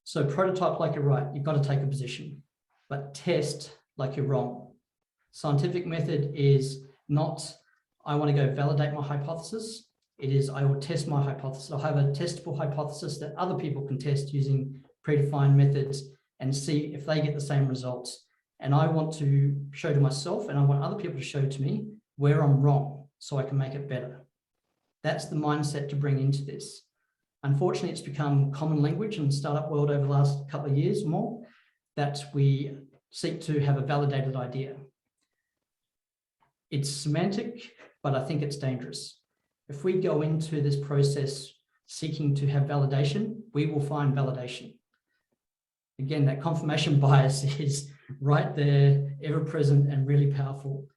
So prototype like you're right, you've got to take a position, but test like you're wrong. Scientific method is not, I want to go validate my hypothesis. It is, I will test my hypothesis. I'll have a testable hypothesis that other people can test using predefined methods and see if they get the same results. And I want to show to myself, and I want other people to show to me where I'm wrong so I can make it better. That's the mindset to bring into this. Unfortunately, it's become common language in the startup world over the last couple of years more that we seek to have a validated idea. It's semantic, but I think it's dangerous. If we go into this process seeking to have validation, we will find validation. Again, that confirmation bias is right there, ever present and really powerful.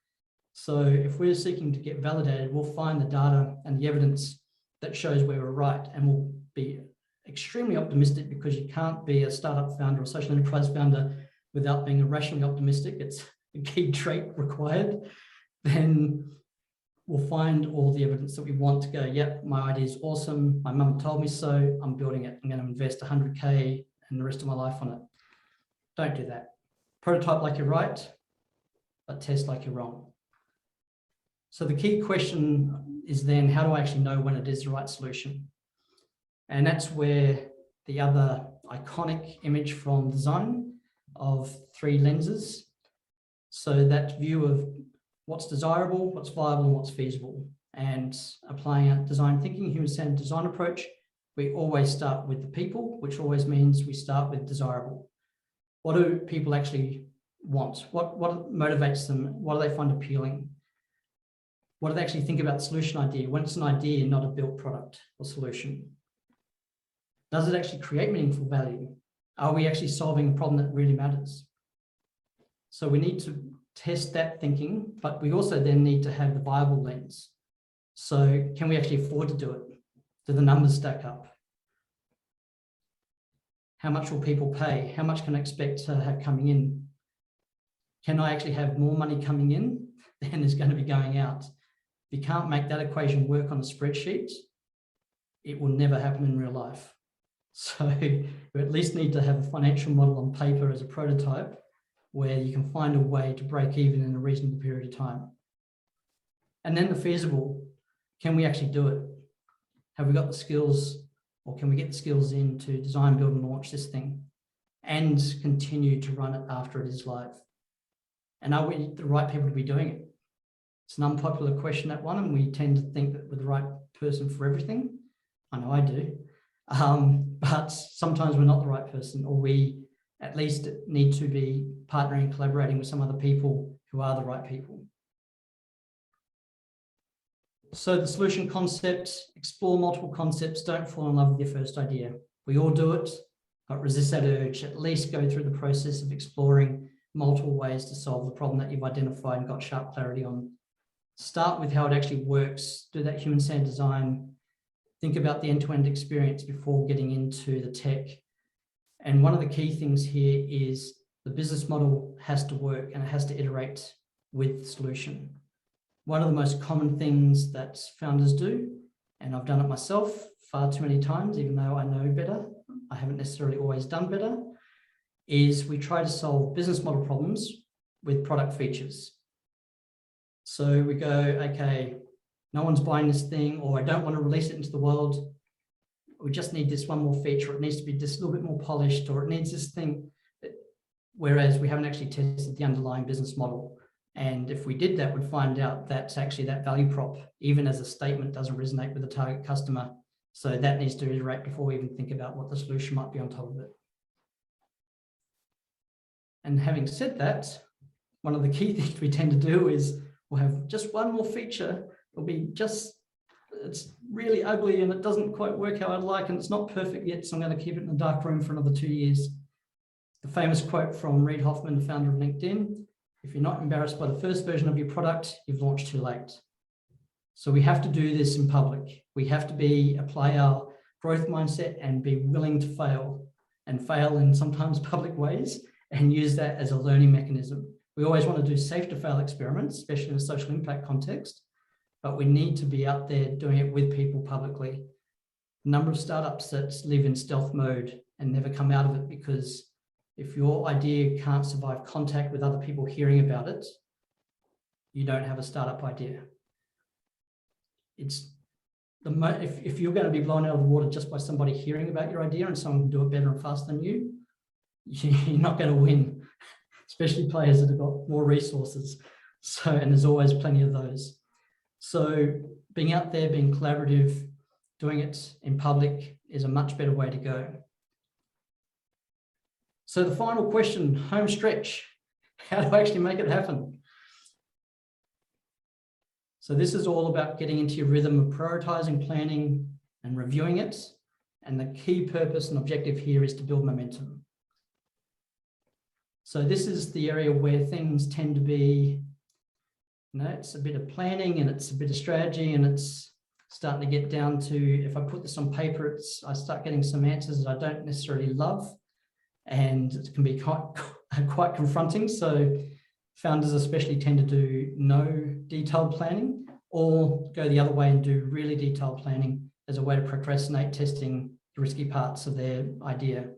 So if we're seeking to get validated, we'll find the data and the evidence that shows where we're right, and we'll be extremely optimistic, because you can't be a startup founder or social enterprise founder without being irrationally optimistic. It's a key trait required. Then we'll find all the evidence that we want to go, yep, my idea is awesome. My mum told me so. I'm building it. I'm going to invest 100K and the rest of my life on it. Don't do that. Prototype like you're right, but test like you're wrong. So the key question is then, how do I actually know when it is the right solution? And that's where the other iconic image from design of 3 lenses. So that view of what's desirable, what's viable, and what's feasible. And applying a design thinking, human-centered design approach, we always start with the people, which always means we start with desirable. What do people actually want? What motivates them? What do they find appealing? What do they actually think about the solution idea when it's an idea, not a built product or solution? Does it actually create meaningful value? Are we actually solving a problem that really matters? So we need to test that thinking, but we also then need to have the viable lens. So can we actually afford to do it? Do the numbers stack up? How much will people pay? How much can I expect to have coming in? Can I actually have more money coming in than is going to be going out? If you can't make that equation work on a spreadsheet, it will never happen in real life. So you at least need to have a financial model on paper as a prototype where you can find a way to break even in a reasonable period of time. And then the feasible, can we actually do it? Have we got the skills, or can we get the skills in to design, build and launch this thing and continue to run it after it is live? And are we the right people to be doing it? It's an unpopular question, that one, and we tend to think that we're the right person for everything. I know I do. But sometimes we're not the right person, or we at least need to be partnering and collaborating with some other people who are the right people. So the solution concept, explore multiple concepts, don't fall in love with your first idea. We all do it, but resist that urge. At least go through the process of exploring multiple ways to solve the problem that you've identified and got sharp clarity on. Start with how it actually works, do that human-centered design, think about the end-to-end experience before getting into the tech. And one of the key things here is the business model has to work and it has to iterate with the solution. One of the most common things that founders do, and I've done it myself far too many times, even though I know better, I haven't necessarily always done better, is we try to solve business model problems with product features. So we go, okay, no one's buying this thing, or I don't want to release it into the world. We just need this one more feature. It needs to be just a little bit more polished, or it needs this thing. Whereas we haven't actually tested the underlying business model. And if we did that, we'd find out that actually that value prop, even as a statement, doesn't resonate with the target customer. So that needs to iterate before we even think about what the solution might be on top of it. And having said that, one of the key things we tend to do is we'll have just one more feature. It'll be just, it's really ugly and it doesn't quite work how I'd like, and it's not perfect yet, so I'm going to keep it in the dark room for another 2 years. The famous quote from Reid Hoffman, the founder of LinkedIn: if you're not embarrassed by the first version of your product, you've launched too late. So we have to do this in public. We have to apply our growth mindset and be willing to fail, and fail in sometimes public ways, and use that as a learning mechanism. We always want to do safe to fail experiments, especially in a social impact context, but we need to be out there doing it with people publicly. The number of startups that live in stealth mode and never come out of it, because if your idea can't survive contact with other people hearing about it, you don't have a startup idea. It's if you're going to be blown out of the water just by somebody hearing about your idea and someone can do it better and faster than you, you're not going to win, especially players that have got more resources. So, and there's always plenty of those. So being out there, being collaborative, doing it in public is a much better way to go. So the final question, home stretch, how do I actually make it happen? So this is all about getting into your rhythm of prioritizing, planning, and reviewing it. And the key purpose and objective here is to build momentum. So this is the area where things tend to be, it's a bit of planning and it's a bit of strategy, and it's starting to get down to, if I put this on paper, I start getting some answers that I don't necessarily love, and it can be quite confronting. So founders especially tend to do no detailed planning, or go the other way and do really detailed planning as a way to procrastinate testing the risky parts of their idea.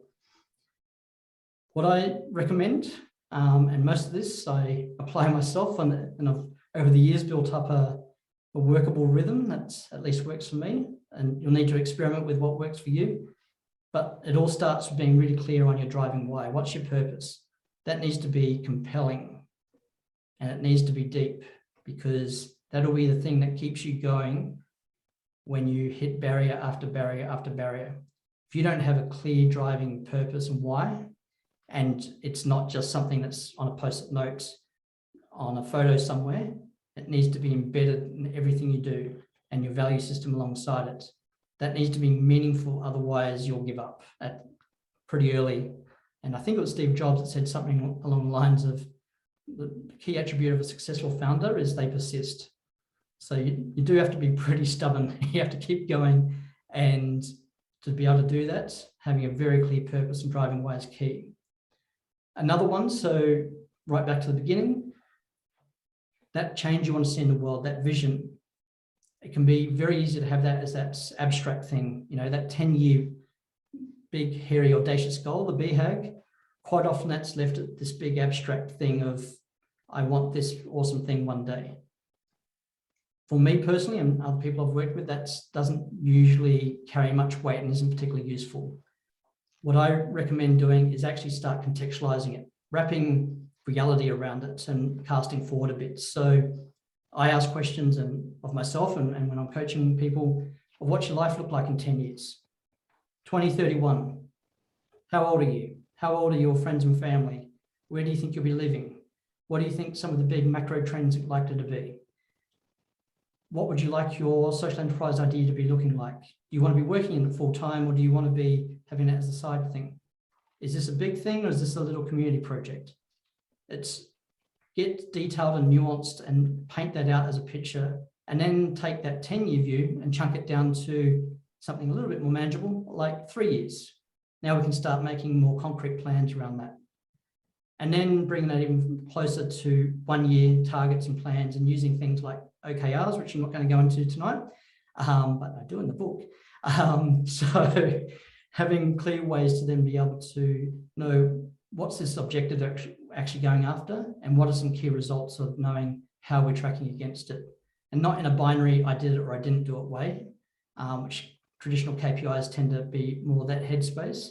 What I recommend, and most of this I apply myself, and I've over the years built up a workable rhythm that at least works for me, and you'll need to experiment with what works for you. But it all starts with being really clear on your driving why. What's your purpose? That needs to be compelling, and it needs to be deep, because that'll be the thing that keeps you going when you hit barrier after barrier after barrier. If you don't have a clear driving purpose and why, and it's not just something that's on a post-it note on a photo somewhere, it needs to be embedded in everything you do and your value system alongside it. That needs to be meaningful, otherwise you'll give up pretty early. And I think it was Steve Jobs that said something along the lines of, the key attribute of a successful founder is they persist. So you do have to be pretty stubborn. You have to keep going, and to be able to do that, having a very clear purpose and driving why is key. Another one, so right back to the beginning, that change you want to see in the world, that vision, it can be very easy to have that as that abstract thing, that 10-year big, hairy, audacious goal, the BHAG. Quite often that's left at this big abstract thing of, I want this awesome thing one day. For me personally, and other people I've worked with, that doesn't usually carry much weight and isn't particularly useful. What I recommend doing is actually start contextualizing it, wrapping reality around it and casting forward a bit. So I ask questions of myself and when I'm coaching people, of what's your life look like in 10 years? 2031, how old are you? How old are your friends and family? Where do you think you'll be living? What do you think some of the big macro trends are likely to be? What would you like your social enterprise idea to be looking like? Do you want to be working in it full time, or do you want to be having it as a side thing? Is this a big thing, or is this a little community project? It's get detailed and nuanced and paint that out as a picture, and then take that 10-year view and chunk it down to something a little bit more manageable, like 3 years. Now we can start making more concrete plans around that. And then bring that even closer to 1 year targets and plans, and using things like OKRs, which I'm not going to go into tonight, but I do in the book. So having clear ways to then be able to know what's this objective actually going after, and what are some key results of knowing how we're tracking against it. And not in a binary, I did it or I didn't do it way, which traditional KPIs tend to be more that headspace.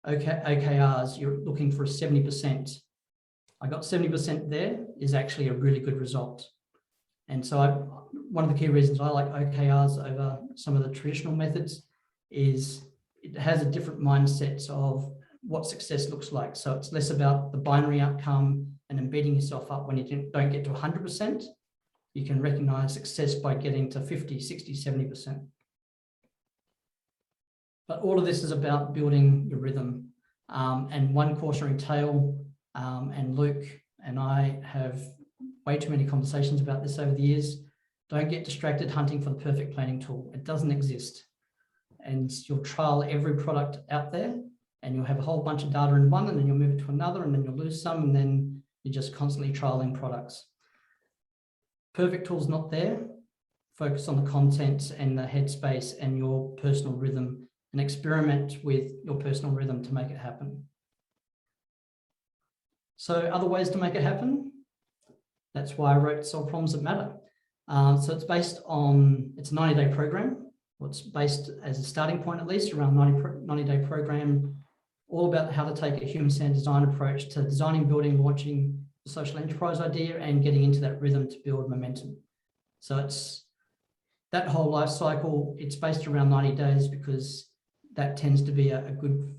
OKRs, you're looking for a 70%. I got 70% there is actually a really good result. And so one of the key reasons I like OKRs over some of the traditional methods is it has a different mindset of what success looks like. So it's less about the binary outcome and then beating yourself up when you don't get to 100%. You can recognize success by getting to 50, 60, 70%. But all of this is about building your rhythm. And one cautionary tale, and Luke and I have way too many conversations about this over the years. Don't get distracted hunting for the perfect planning tool. It doesn't exist. And you'll trial every product out there, and you'll have a whole bunch of data in one, and then you'll move it to another, and then you'll lose some, and then you're just constantly trialing products. Perfect tool's not there. Focus on the content and the headspace and your personal rhythm, and experiment with your personal rhythm to make it happen. So other ways to make it happen. That's why I wrote Solve Problems That Matter. So it's based on, it's a 90-day program. It's based as a starting point, at least around 90-day program, all about how to take a human-centered design approach to designing, building, launching the social enterprise idea and getting into that rhythm to build momentum. So it's that whole life cycle. It's based around 90 days because that tends to be a good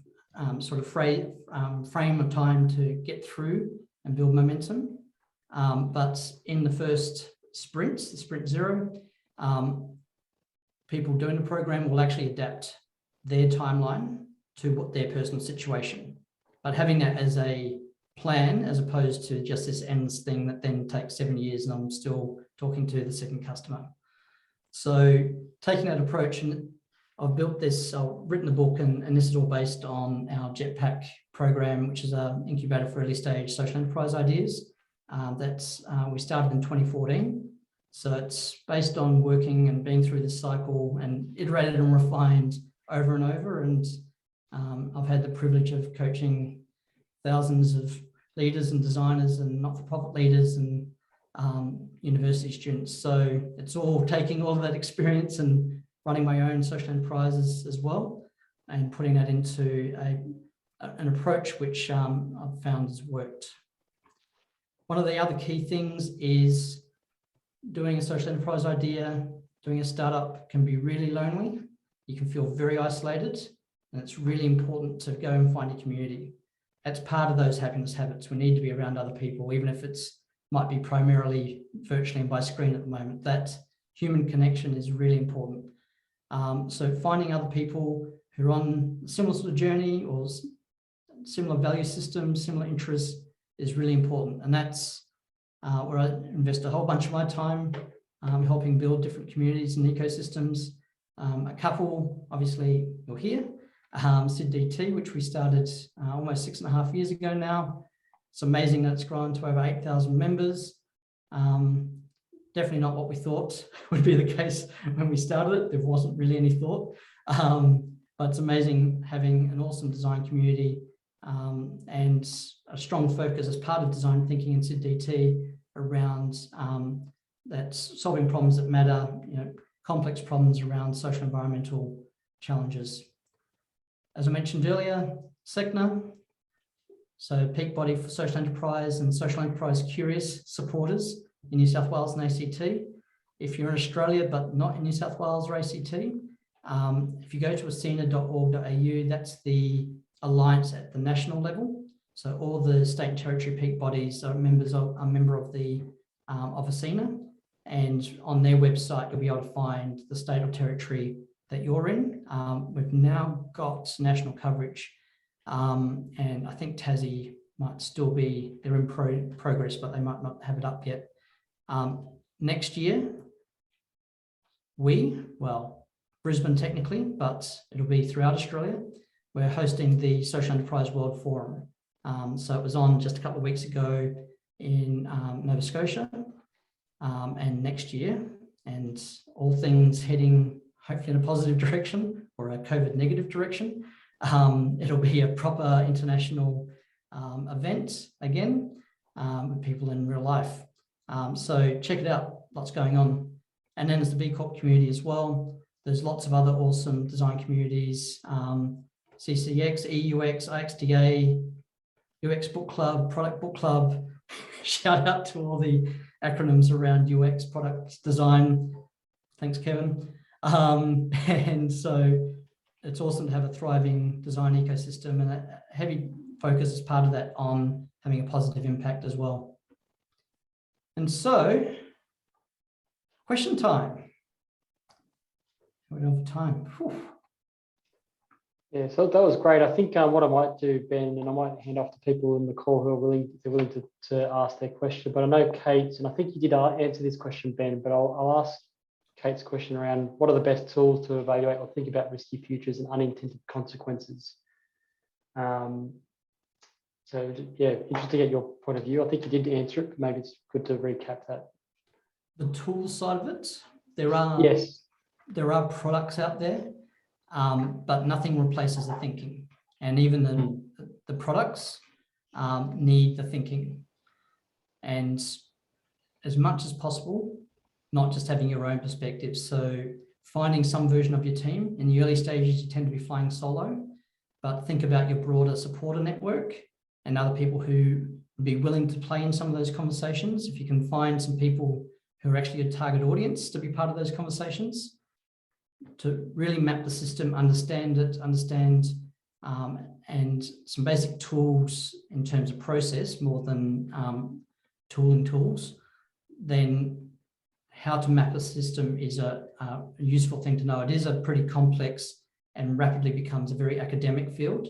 sort of frame of time to get through and build momentum. But in the first sprints, the sprint 0, people doing the program will actually adapt their timeline to what their personal situation. But having that as a plan, as opposed to just this ends thing that then takes 7 years and I'm still talking to the second customer. So taking that approach, and I've built this, I've written the book, and this is all based on our Jetpack program, which is an incubator for early stage social enterprise ideas. We started in 2014. So it's based on working and being through this cycle and iterated and refined over and over. And I've had the privilege of coaching thousands of leaders and designers and not-for-profit leaders and university students. So it's all taking all of that experience and running my own social enterprises as well, and putting that into an approach which I've found has worked. One of the other key things is doing a social enterprise idea, doing a startup can be really lonely. You can feel very isolated, and it's really important to go and find a community. That's part of those happiness habits. We need to be around other people, even if it's might be primarily virtually and by screen at the moment. That human connection is really important. So finding other people who are on a similar sort of journey or similar value systems, similar interests is really important. And that's where I invest a whole bunch of my time helping build different communities and ecosystems. A couple, obviously, you're here, SydDT, which we started almost 6.5 years ago now. It's amazing that it's grown to over 8,000 members. Definitely not what we thought would be the case when we started it. There wasn't really any thought, but it's amazing having an awesome design community and a strong focus as part of design thinking in SydDT around that solving problems that matter, complex problems around social environmental challenges. As I mentioned earlier, SECNA, so peak body for social enterprise and social enterprise curious supporters in New South Wales and ACT. If you're in Australia but not in New South Wales or ACT, if you go to ascena.org.au, that's the alliance at the national level. So all the state and territory peak bodies are members of Ascena, and on their website you'll be able to find the state or territory that you're in. We've now got national coverage, and I think Tassie might still be, they're in progress, but they might not have it up yet. Next year, Brisbane technically, but it'll be throughout Australia, we're hosting the Social Enterprise World Forum. So it was on just a couple of weeks ago in Nova Scotia, and next year, and all things heading hopefully in a positive direction or a COVID negative direction. It'll be a proper international event again with people in real life. So check it out, lots going on. And then there's the B Corp community as well. There's lots of other awesome design communities, CCX, EUX, IXDA, UX Book Club, Product Book Club. Shout out to all the acronyms around UX product design. Thanks, Kevin. And so it's awesome to have a thriving design ecosystem, and a heavy focus as part of that on having a positive impact as well. And so, question time. We're done for time. Whew. Yeah, so that was great. I think what I might do, Ben, and I might hand off to people in the call who are willing to ask their question. But I know Kate, and I think you did answer this question, Ben, but I'll ask Kate's question around what are the best tools to evaluate or think about risky futures and unintended consequences. So yeah, interested to get your point of view. I think you did answer it, but maybe it's good to recap that. The tools side of it, there are products out there, but nothing replaces the thinking. And even the products need the thinking. And as much as possible, not just having your own perspective. So finding some version of your team. In the early stages, you tend to be flying solo, but think about your broader supporter network and other people who would be willing to play in some of those conversations. If you can find some people who are actually a target audience to be part of those conversations, to really map the system, understand it, and some basic tools in terms of process more than tooling tools, then how to map a system is a useful thing to know. It is a pretty complex and rapidly becomes a very academic field.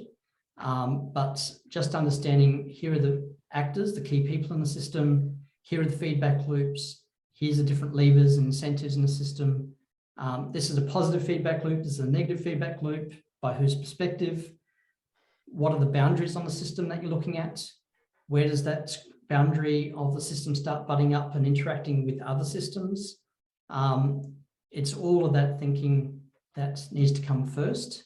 But just understanding here are the actors, the key people in the system, here are the feedback loops, here's the different levers and incentives in the system. This is a positive feedback loop, this is a negative feedback loop, by whose perspective, what are the boundaries on the system that you're looking at, where does that boundary of the system start butting up and interacting with other systems. It's all of that thinking that needs to come first.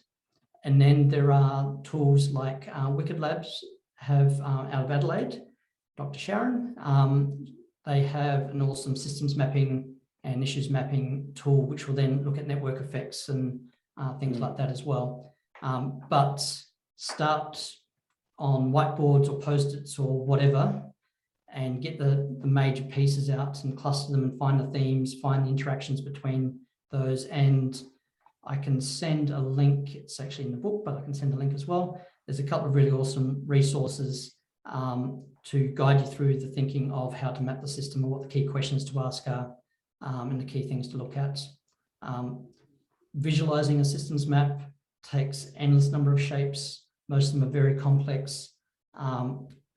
And then there are tools like Wicked Labs have out of Adelaide, Dr. Sharon. They have an awesome systems mapping and issues mapping tool, which will then look at network effects and things like that as well. But start on whiteboards or Post-its or whatever, and get the major pieces out and cluster them and find the themes, find the interactions between those. And I can send a link, it's actually in the book, but I can send a link as well. There's a couple of really awesome resources to guide you through the thinking of how to map the system and what the key questions to ask are and the key things to look at. Visualizing a systems map takes endless number of shapes. Most of them are very complex.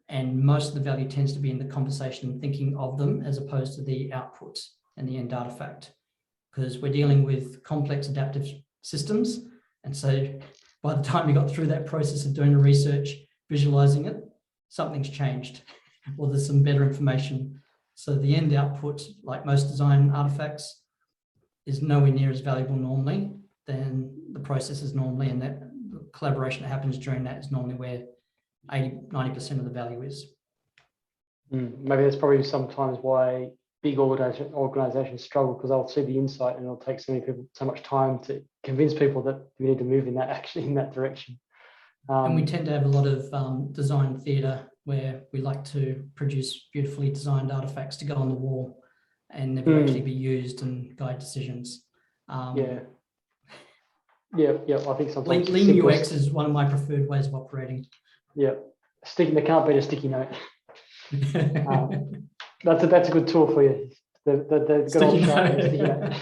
And most of the value tends to be in the conversation and thinking of them as opposed to the output and the end artifact, because we're dealing with complex adaptive systems. And so by the time you got through that process of doing the research, visualizing it, something's changed or there's some better information. So the end output, like most design artifacts, is nowhere near as valuable normally than the process is normally, and that collaboration that happens during that is normally where 80–90% of the value is. Maybe that's probably sometimes why big organizations struggle, because they'll see the insight and it'll take so many people so much time to convince people that we need to move in that direction. And we tend to have a lot of design theatre where we like to produce beautifully designed artifacts to go on the wall and never actually be used and guide decisions. Yeah, I think sometimes Lean UX is one of my preferred ways of operating. Yeah, there can't be a sticky note. That's a good tool for you. The good old sticky note.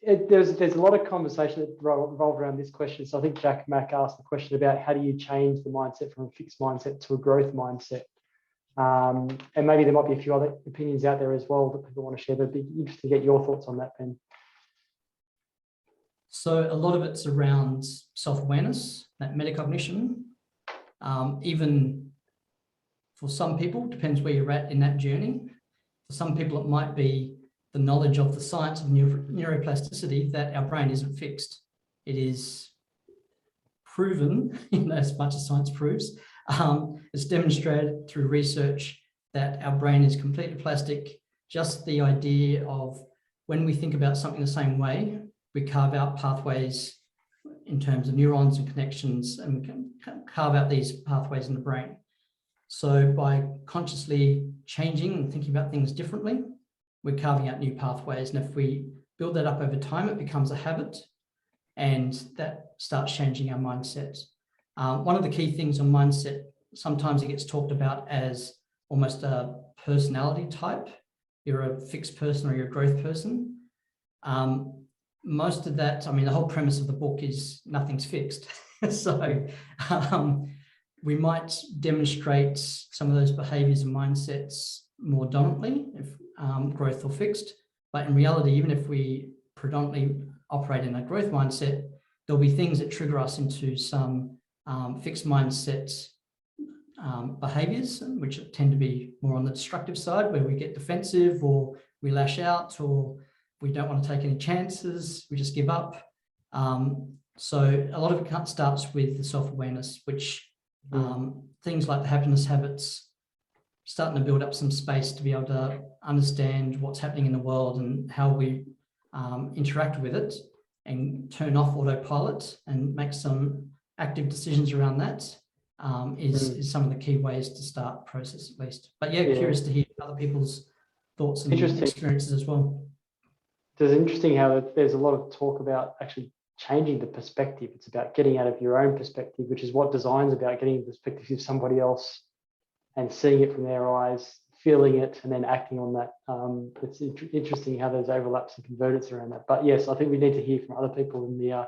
There's a lot of conversation that revolved around this question. So I think Jack Mack asked the question about how do you change the mindset from a fixed mindset to a growth mindset. And maybe there might be a few other opinions out there as well that people want to share. But it'd be interesting to get your thoughts on that, Ben. So a lot of it's around self-awareness, that metacognition. Even for some people, depends where you're at in that journey. For some people, it might be the knowledge of the science of neuroplasticity that our brain isn't fixed. It is proven, as much as science proves, it's demonstrated through research that our brain is completely plastic. Just the idea of when we think about something the same way, we carve out pathways in terms of neurons and connections, and we can carve out these pathways in the brain. So by consciously changing and thinking about things differently, we're carving out new pathways. And if we build that up over time, it becomes a habit, and that starts changing our mindset. One of the key things on mindset, sometimes it gets talked about as almost a personality type. You're a fixed person or you're a growth person. Most of that, I mean, the whole premise of the book is nothing's fixed. So we might demonstrate some of those behaviors and mindsets more dominantly if growth or fixed. But in reality, even if we predominantly operate in a growth mindset, there'll be things that trigger us into some fixed mindset behaviors, which tend to be more on the destructive side, where we get defensive or we lash out or we don't want to take any chances, we just give up. So a lot of it starts with the self-awareness, which things like the happiness habits, starting to build up some space to be able to understand what's happening in the world and how we interact with it, and turn off autopilot and make some active decisions around that is some of the key ways to start process, at least. But yeah, curious to hear other people's thoughts and experiences as well. It's interesting how there's a lot of talk about actually changing the perspective. It's about getting out of your own perspective, which is what design's about, getting the perspective of somebody else and seeing it from their eyes, feeling it, and then acting on that. It's interesting how there's overlaps and convergence around that. But yes, I think we need to hear from other people in the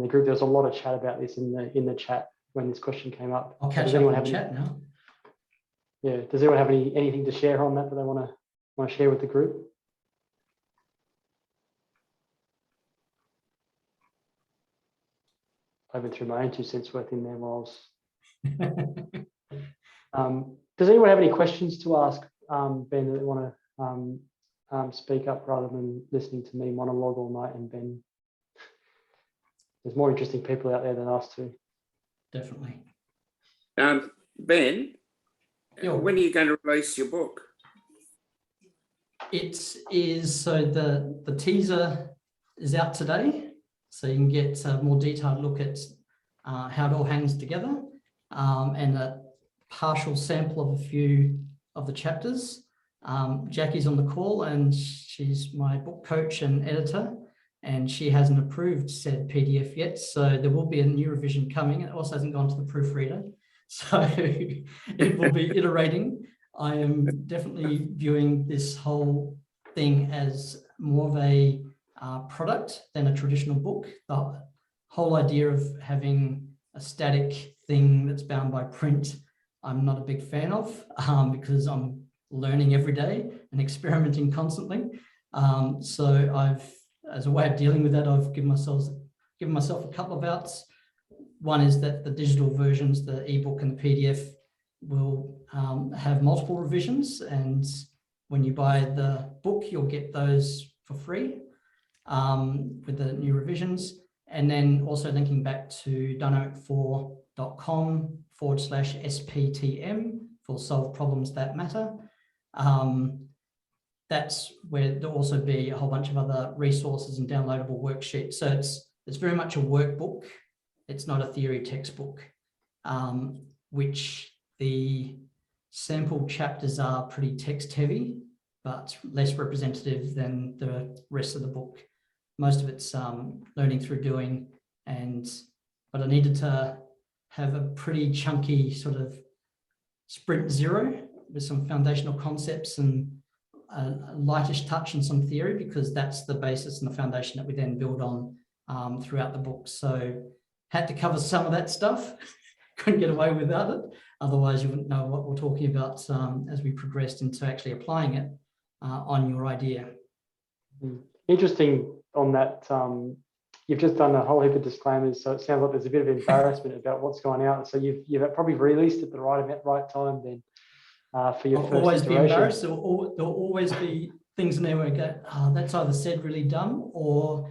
group. There was a lot of chat about this in the chat when this question came up. I'll catch up in the chat now. Yeah. Does anyone have anything to share on that they want to share with the group? I went through my own 2 cents worth in there while I was. Does anyone have any questions to ask Ben that they want to speak up rather than listening to me monologue all night and Ben? There's more interesting people out there than us too. Definitely. Ben, when are you going to release your book? It is, so the teaser is out today, so you can get a more detailed look at how it all hangs together, and a partial sample of a few of the chapters. Jackie's on the call, and she's my book coach and editor, and she hasn't approved said PDF yet, so there will be a new revision coming. It also hasn't gone to the proofreader, so it will be iterating. I am definitely viewing this whole thing as more of a product than a traditional book. The whole idea of having a static thing that's bound by print, I'm not a big fan of, because I'm learning every day and experimenting constantly. So I've, as a way of dealing with that, I've given myself a couple of outs. One is that the digital versions, the ebook and the PDF, will have multiple revisions, and when you buy the book, you'll get those for free with the new revisions. And then also linking back to dynamic4.com/SPTM for solve problems that matter. That's where there'll also be a whole bunch of other resources and downloadable worksheets. So it's very much a workbook. It's not a theory textbook, which the sample chapters are pretty text heavy, but less representative than the rest of the book. Most of it's learning through doing, but I needed to have a pretty chunky sort of sprint 0 with some foundational concepts and a lightish touch and some theory, because that's the basis and the foundation that we then build on throughout the book. So had to cover some of that stuff. Couldn't get away without it. Otherwise, you wouldn't know what we're talking about as we progressed into actually applying it on your idea. Interesting on that. You've just done a whole heap of disclaimers, so it sounds like there's a bit of embarrassment about what's going out. So you've probably released at the right time then for your I'll first always iteration. be embarrassed. There'll always be things in there where I go, oh, that's either said really dumb or,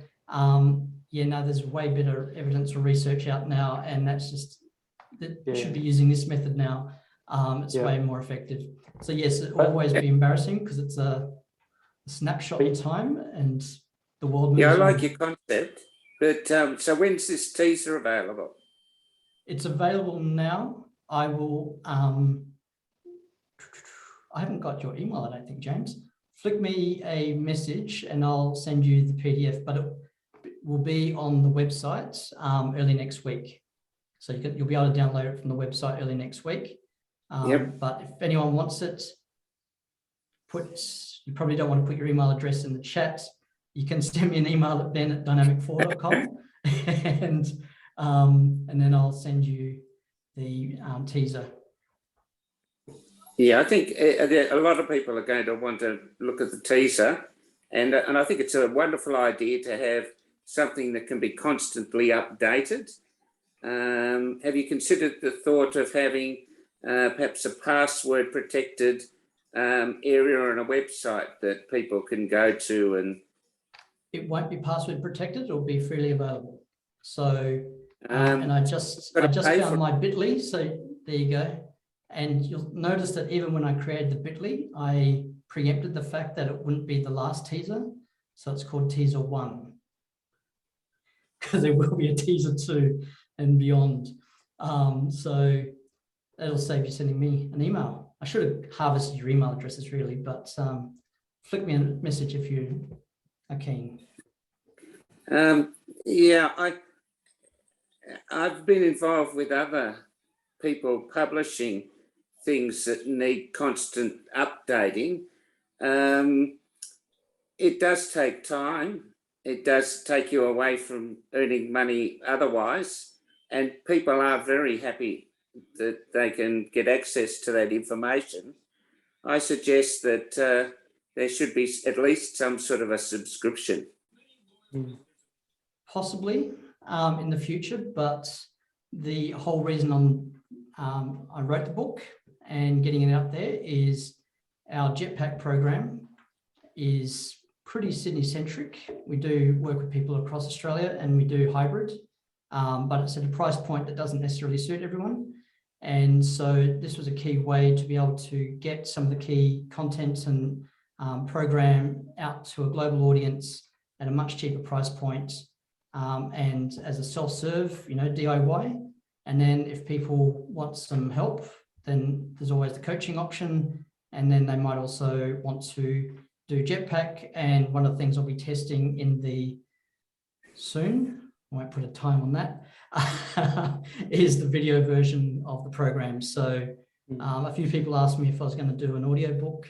yeah, no, there's way better evidence or research out now, and that's just, that should be using this method now. It's way more effective. So yes, it will always be embarrassing because it's a snapshot in time and the world moves Yeah, I on. like your concept, but so when's this teaser available? It's available now. I will, I haven't got your email, I don't think, James. Flick me a message and I'll send you the PDF, but it will be on the website early next week. So you'll be able to download it from the website early next week. But if anyone wants it, you probably don't want to put your email address in the chat. You can send me an email at ben@dynamic4.com and then I'll send you the teaser. Yeah, I think a lot of people are going to want to look at the teaser, and I think it's a wonderful idea to have something that can be constantly updated. Have you considered the thought of having perhaps a password protected area on a website that people can go to? And it won't be password protected, it'll be freely available. So and I just found my bit.ly, so there you go. And you'll notice that even when I created the bit.ly, I preempted the fact that it wouldn't be the last teaser. So it's called teaser 1, because there will be a teaser 2 and beyond. So that'll save you sending me an email. I should have harvested your email addresses really, but flick me a message if you are keen. Yeah, I've been involved with other people publishing things that need constant updating. It does take time. It does take you away from earning money otherwise, and people are very happy that they can get access to that information. I suggest that there should be at least some sort of a subscription. Possibly in the future, but the whole reason I wrote the book and getting it out there is our jetpack program is pretty Sydney-centric. We do work with people across Australia and we do hybrid, but it's at a price point that doesn't necessarily suit everyone. And so this was a key way to be able to get some of the key content and program out to a global audience at a much cheaper price point, and as a self-serve, DIY. And then if people want some help, then there's always the coaching option. And then they might also want to do jetpack. And one of the things I'll be testing in the soon, I won't put a time on that, is the video version of the program. So a few people asked me if I was going to do an audio book.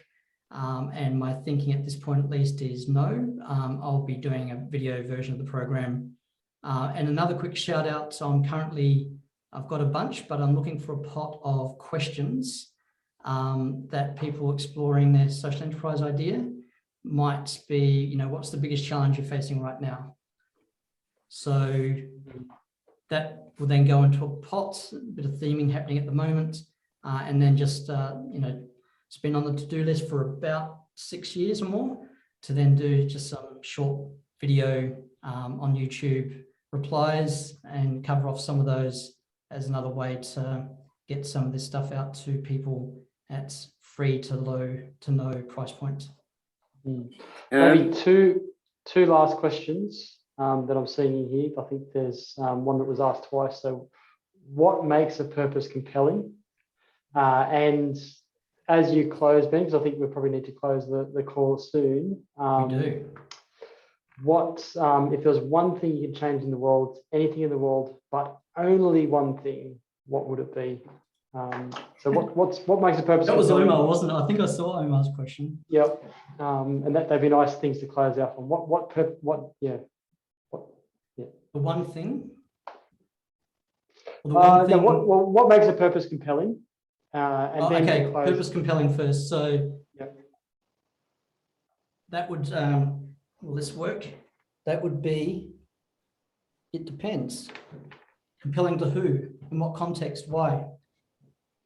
And my thinking at this point, at least, is no. I'll be doing a video version of the program. And another quick shout out. So I've got a bunch, but I'm looking for a pot of questions that people exploring their social enterprise idea might be, what's the biggest challenge you're facing right now? So that will then go into a pot, a bit of theming happening at the moment, and then just, it's been on the to-do list for about 6 years or more to then do just some short video on YouTube replies and cover off some of those as another way to get some of this stuff out to people at free to low to no price point. Maybe two last questions that I'm seeing in here. I think there's one that was asked twice. So what makes a purpose compelling? And as you close, Ben, because I think we probably need to close the call soon. We do. What, if there was one thing you could change in the world, anything in the world, but only one thing, what would it be? So what makes a purpose? That was Omar, wasn't it? I think I saw Omar's question. Yep. And they'd be nice things to close out on. The one thing? What makes a purpose compelling? Okay, purpose compelling first. So yep. That would, will this work? That would be, it depends. Compelling to who? In what context? Why?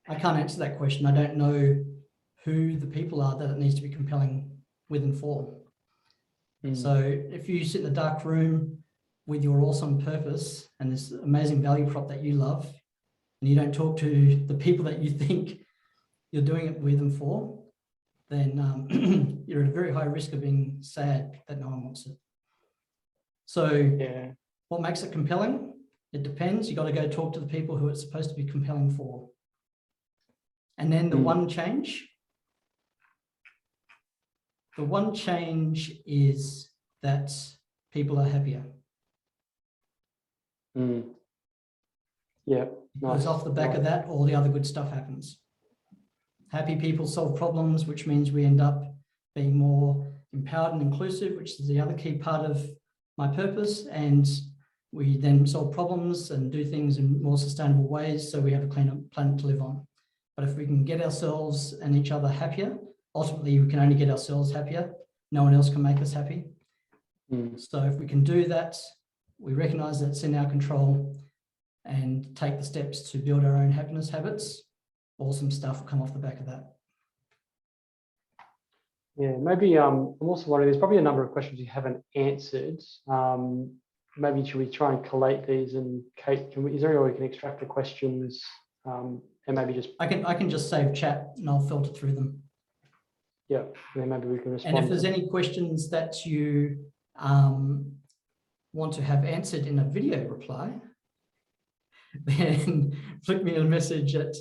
I can't answer that question. I don't know who the people are that it needs to be compelling with and for. So if you sit in a dark room with your awesome purpose and this amazing value prop that you love, and you don't talk to the people that you think you're doing it with and for, then you're at a very high risk of being sad that no one wants it. So what makes it compelling? It depends. You got to go talk to the people who it's supposed to be compelling for. And then the one change is that people are happier. Yeah. Because off the back of that, all the other good stuff happens. Happy people solve problems, which means we end up being more empowered and inclusive, which is the other key part of my purpose. And we then solve problems and do things in more sustainable ways, so we have a cleaner planet to live on. But if we can get ourselves and each other happier, ultimately we can only get ourselves happier. No one else can make us happy. So if we can do that, we recognize that it's in our control and take the steps to build our own happiness habits, awesome stuff will come off the back of that. Yeah, maybe I'm also wondering, there's probably a number of questions you haven't answered. Maybe should we try and collate these, and Kate, is there any way we can extract the questions and maybe just... I can just save chat and I'll filter through them. Yeah, then maybe we can respond. And if there's any questions that you want to have answered in a video reply, then flick me a message at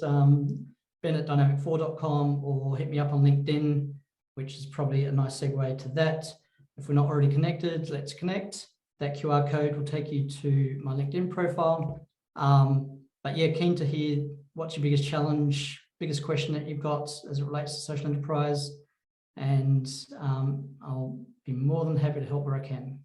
ben@dynamic4.com or hit me up on LinkedIn, which is probably a nice segue to that. If we're not already connected, let's connect. That QR code will take you to my LinkedIn profile. But yeah, keen to hear what's your biggest challenge, biggest question that you've got as it relates to social enterprise. And I'll be more than happy to help where I can.